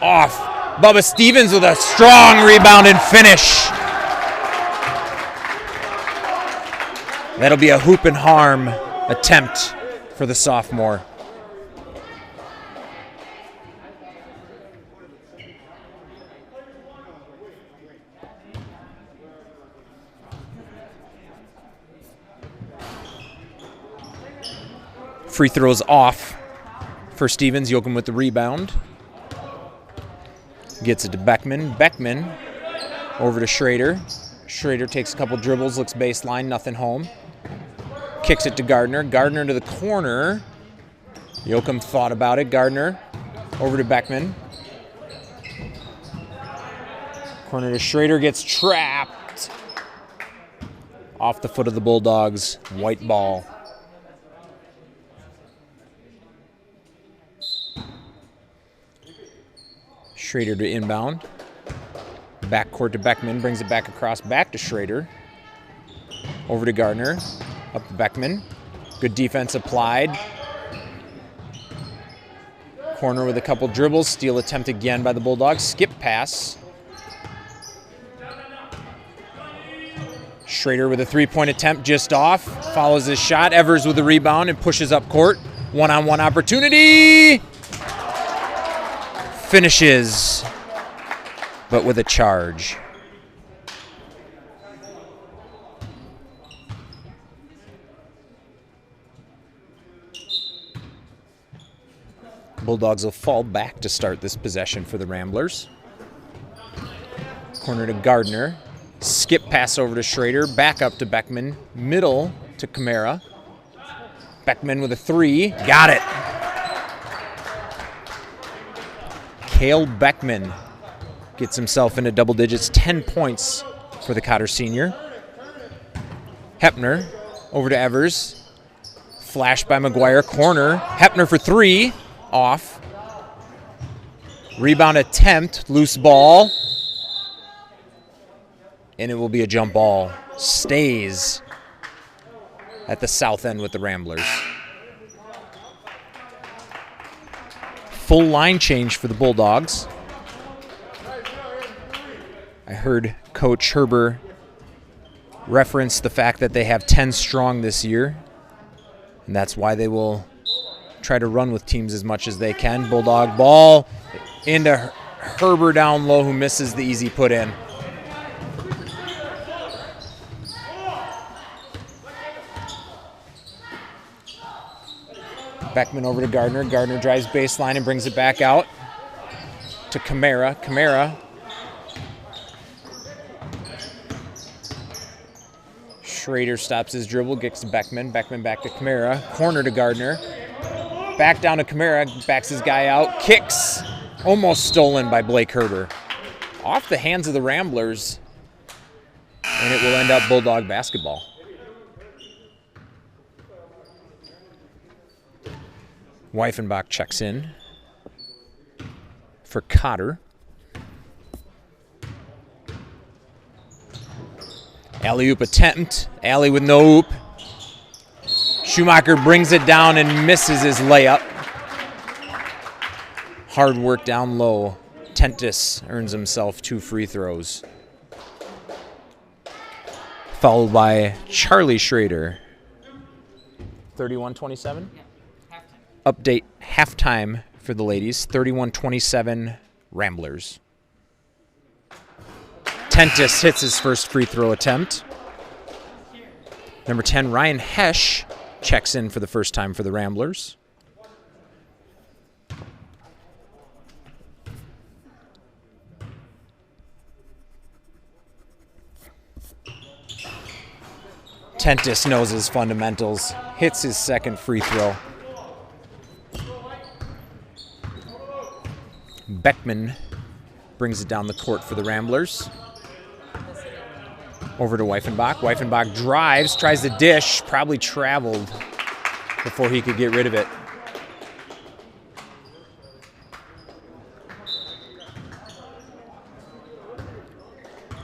Off. Bubba Stevens with a strong rebound and finish. That'll be a hoop and harm attempt for the sophomore. Free throws off for Stevens. Yoakum with the rebound. Gets it to Beckman. Beckman over to Schrader. Schrader takes a couple dribbles, looks baseline, nothing home. Kicks it to Gardner. Gardner to the corner. Yoakum thought about it. Gardner over to Beckman. Corner to Schrader, gets trapped. Off the foot of the Bulldogs. White ball. Schrader to inbound. Backcourt to Beckman, brings it back across, back to Schrader. Over to Gardner, up to Beckman. Good defense applied. Corner with a couple dribbles, steal attempt again by the Bulldogs. Skip pass. Schrader with a three-point attempt just off. Follows his shot. Evers with the rebound and pushes up court. One-on-one opportunity. Finishes, but with a charge. Bulldogs will fall back to start this possession for the Ramblers. Corner to Gardner. Skip pass over to Schrader. Back up to Beckman. Middle to Camara. Beckman with a three. Got it. Cale Beckman gets himself into double digits, 10 points for the Cotter senior. Hepner over to Evers. Flash by McGuire, corner. Hepner for three, off. Rebound attempt, loose ball. And it will be a jump ball. Stays at the south end with the Ramblers. Full line change for the Bulldogs. I heard Coach Herber reference the fact that they have 10 strong this year, and that's why they will try to run with teams as much as they can. Bulldog ball into Herber down low, who misses the easy put in. Beckman over to Gardner. Gardner drives baseline and brings it back out to Camara. Camara Schrader stops his dribble, gets to Beckman. Beckman back to Camara. Corner to Gardner. Back down to Camara, backs his guy out. Kicks, almost stolen by Blake Herber. Off the hands of the Ramblers, and it will end up Bulldog basketball. Weifenbach checks in for Cotter. Alley-oop attempt. Alley with no oop. Schumacher brings it down and misses his layup. Hard work down low. Tentis earns himself 2 free throws. Followed by Charlie Schrader. 31-27? Yeah, halftime. Update halftime for the ladies. 31-27 Ramblers. Tentis hits his first free throw attempt. Number 10, Ryan Hesch, checks in for the first time for the Ramblers. Tentis knows his fundamentals, hits his second free throw. Beckman brings it down the court for the Ramblers. Over to Weifenbach. Weifenbach drives, tries to dish, probably traveled before he could get rid of it.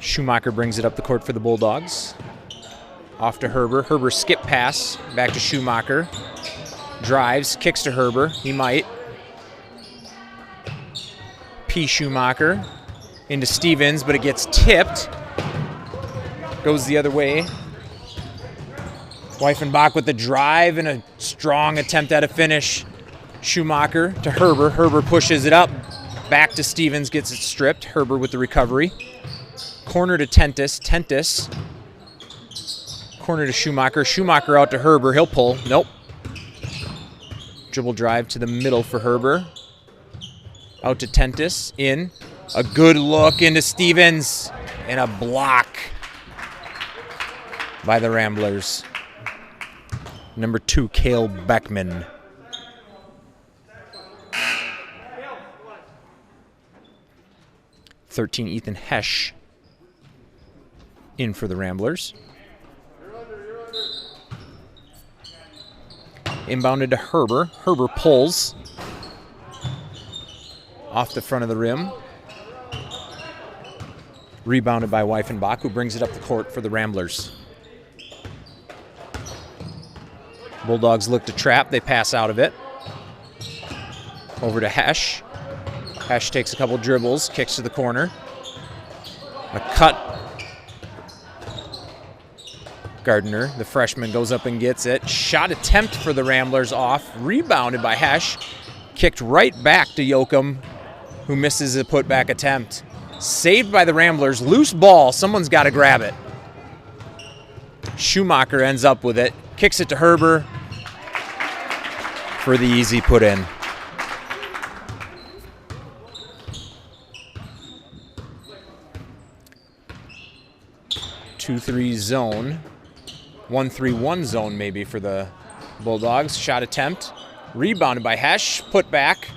Schumacher brings it up the court for the Bulldogs. Off to Herber. Herber skip pass, back to Schumacher. Drives, kicks to Herber. He might. P. Schumacher into Stevens, but it gets tipped. Goes the other way. Weifenbach with the drive and a strong attempt at a finish. Schumacher to Herber. Herber pushes it up. Back to Stevens, gets it stripped. Herber with the recovery. Corner to Tentis. Tentis. Corner to Schumacher. Schumacher out to Herber. He'll pull. Nope. Dribble drive to the middle for Herber. Out to Tentis. In. A good look into Stevens. And a block by the Ramblers. Number 2, Cale Beckman. (13) Ethan Hesch in for the Ramblers. Inbounded to Herber. Herber pulls off the front of the rim. Rebounded by Weifenbach, who brings it up the court for the Ramblers. Bulldogs look to trap. They pass out of it. Over to Hesch. Hesch takes a couple dribbles, kicks to the corner. A cut. Gardner, the freshman, goes up and gets it. Shot attempt for the Ramblers off. Rebounded by Hesch. Kicked right back to Yoakum, who misses a putback attempt. Saved by the Ramblers. Loose ball. Someone's got to grab it. Schumacher ends up with it. Kicks it to Herber for the easy put in. Two-three zone. 1-3-1 zone maybe for the Bulldogs. Shot attempt. Rebounded by Hesch. Put back.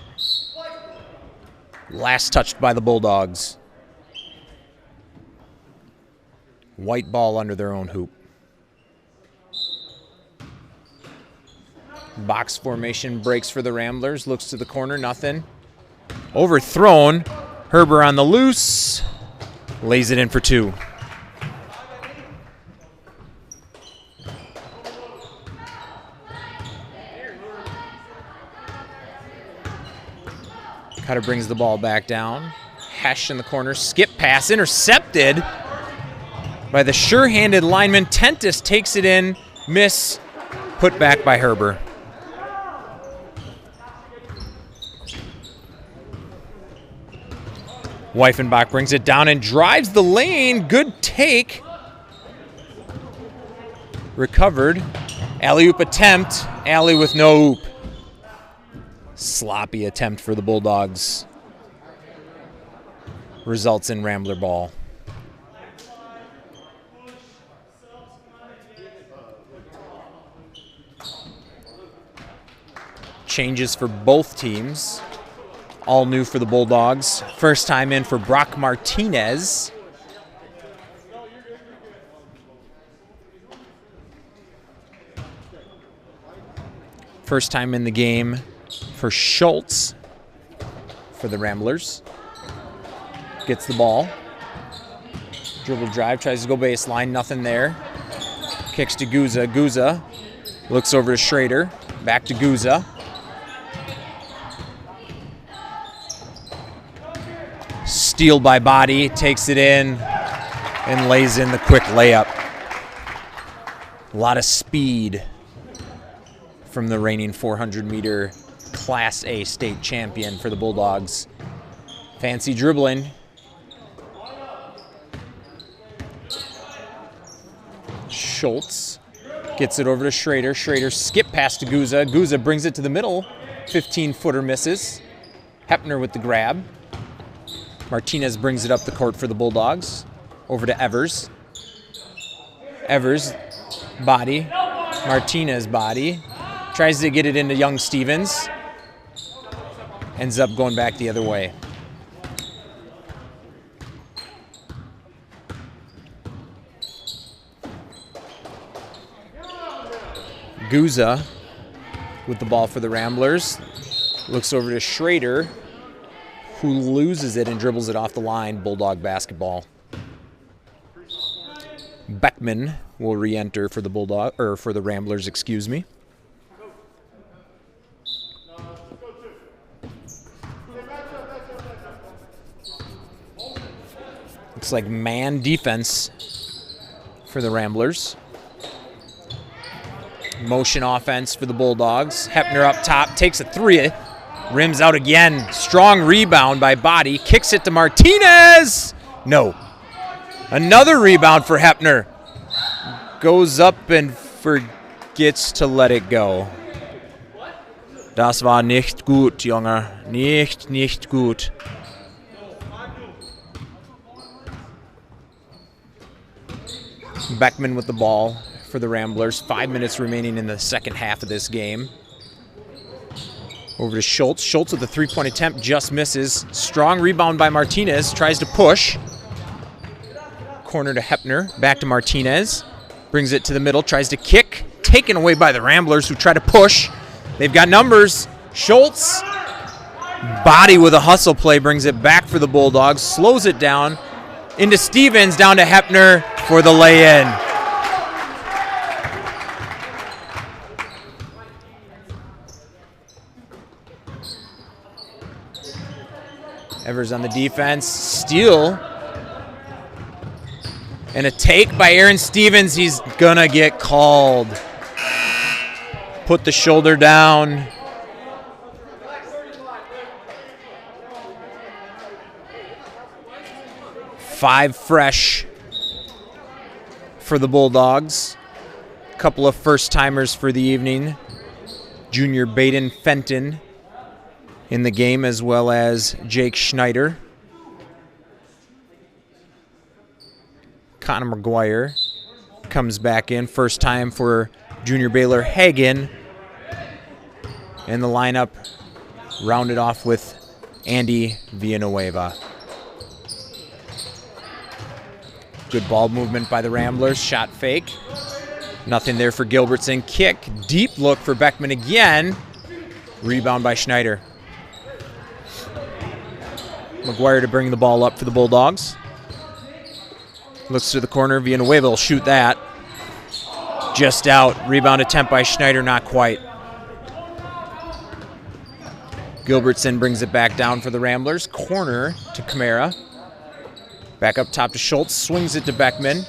Last touched by the Bulldogs. White ball under their own hoop. Box formation breaks for the Ramblers. Looks to the corner, nothing. Overthrown. Herber on the loose. Lays it in for 2. Cotter brings the ball back down. Hesch in the corner. Skip pass. Intercepted by the sure-handed lineman. Tentis takes it in. Miss. Put back by Herber. Weifenbach brings it down and drives the lane. Good take. Recovered. Alley-oop attempt. Alley with no oop. Sloppy attempt for the Bulldogs. Results in Rambler ball. Changes for both teams. All new for the Bulldogs. First time in for Brock Martinez. First time in the game for Schultz for the Ramblers. Gets the ball. Dribble drive, tries to go baseline, nothing there. Kicks to Guza. Guza looks over to Schrader. Back to Guza. Steal by Body, takes it in and lays in the quick layup. A lot of speed from the reigning 400-meter Class A state champion for the Bulldogs. Fancy dribbling. Schultz gets it over to Schrader. Schrader skip pass to Guza. Guza brings it to the middle. 15-footer misses. Hepner with the grab. Martinez brings it up the court for the Bulldogs. Over to Evers. Evers, Body. Martinez, Body. Tries to get it into Young Stevens. Ends up going back the other way. Guza with the ball for the Ramblers. Looks over to Schrader, who loses it and dribbles it off the line. Bulldog basketball. Beckman will re-enter for the for the Ramblers, excuse me. Looks like man defense for the Ramblers. Motion offense for the Bulldogs. Hepner up top, takes a three. Rims out again. Strong rebound by Body. Kicks it to Martinez. No. Another rebound for Hepner. Goes up and forgets to let it go. Das war nicht gut, Junge. Nicht gut. Beckman with the ball for the Ramblers. 5 minutes remaining in the second half of this game. Over to Schultz. Schultz with a three-point attempt, just misses. Strong rebound by Martinez. Tries to push. Corner to Hepner. Back to Martinez. Brings it to the middle. Tries to kick. Taken away by the Ramblers, who try to push. They've got numbers. Schultz. Body with a hustle play. Brings it back for the Bulldogs. Slows it down. Into Stevens. Down to Hepner for the lay-in. Evers on the defense. Steal. And a take by Aaron Stevens. He's gonna get called. Put the shoulder down. Five fresh for the Bulldogs. Couple of first-timers for the evening. Junior Baden Fenton in the game, as well as Jake Schneider. Connor McGuire comes back in. First time for Junior Baylor Hagen. And the lineup rounded off with Andy Villanueva. Good ball movement by the Ramblers. Shot fake. Nothing there for Gilbertson. Kick. Deep look for Beckman again. Rebound by Schneider. McGuire to bring the ball up for the Bulldogs. Looks to the corner. Villanueva will shoot that. Just out. Rebound attempt by Schneider, not quite. Gilbertson brings it back down for the Ramblers. Corner to Camara. Back up top to Schultz. Swings it to Beckman.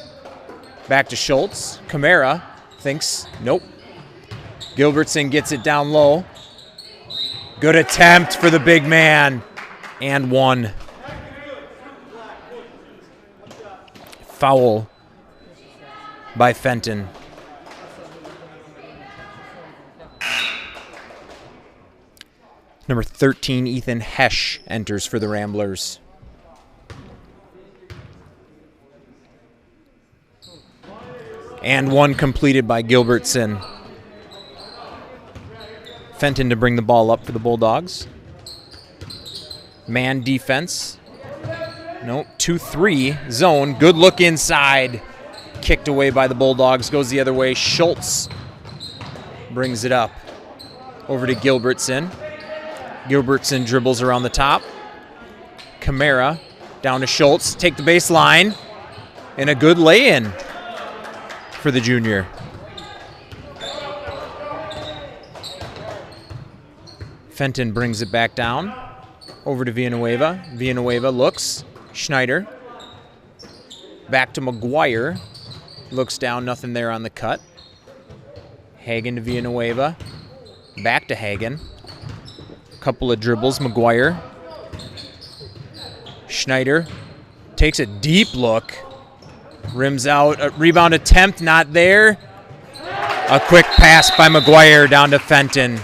Back to Schultz. Camara thinks, nope. Gilbertson gets it down low. Good attempt for the big man. And one. Foul by Fenton. Number 13, Ethan Hesch, enters for the Ramblers. And one completed by Gilbertson. Fenton to bring the ball up for the Bulldogs. Man defense. Nope, 2-3 zone. Good look inside. Kicked away by the Bulldogs. Goes the other way. Schultz brings it up. Over to Gilbertson. Gilbertson dribbles around the top. Camara down to Schultz. Take the baseline. And a good lay-in for the junior. Fenton brings it back down. Over to Villanueva. Villanueva looks. Schneider. Back to McGuire. Looks down, nothing there on the cut. Hagen to Villanueva. Back to Hagen. Couple of dribbles, McGuire. Schneider takes a deep look. Rims out, a rebound attempt, not there. A quick pass by McGuire down to Fenton.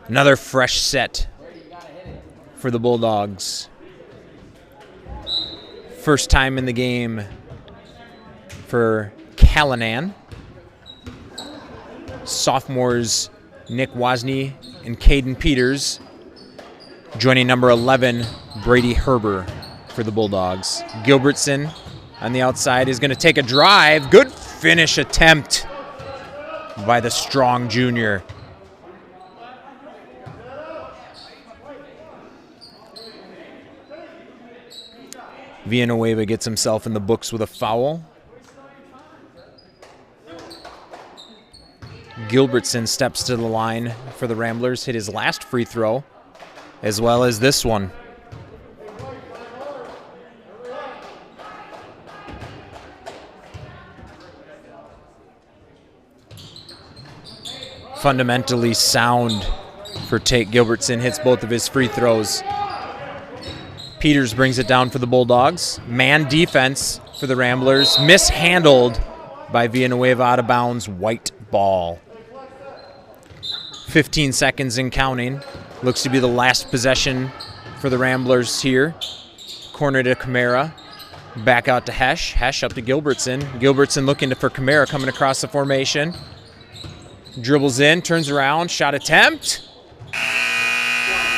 Another fresh set for the Bulldogs. First time in the game for Callanan. Sophomores Nick Wozni and Caden Peters joining number 11, Brady Herber, for the Bulldogs. Gilbertson on the outside is going to take a drive. Good finish attempt by the strong junior. Villanueva gets himself in the books with a foul. Gilbertson steps to the line for the Ramblers, hit his last free throw, as well as this one. Fundamentally sound for Tate Gilbertson, hits both of his free throws. Peters brings it down for the Bulldogs. Man defense for the Ramblers. Mishandled by Villanueva, out of bounds, white ball. 15 seconds and counting. Looks to be the last possession for the Ramblers here. Corner to Camara. Back out to Hesch. Hesch up to Gilbertson. Gilbertson looking for Camara, coming across the formation. Dribbles in, turns around, shot attempt.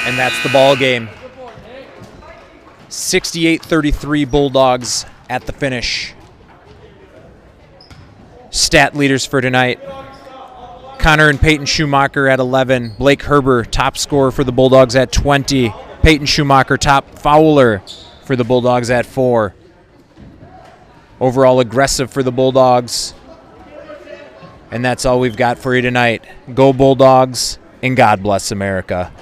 And that's the ball game. 68-33 Bulldogs at the finish. Stat leaders for tonight: Connor and Peyton Schumacher at 11. Blake Herber, top scorer for the Bulldogs at 20. Peyton Schumacher, top fouler for the Bulldogs at 4. Overall aggressive for the Bulldogs. And that's all we've got for you tonight. Go Bulldogs, and God bless America.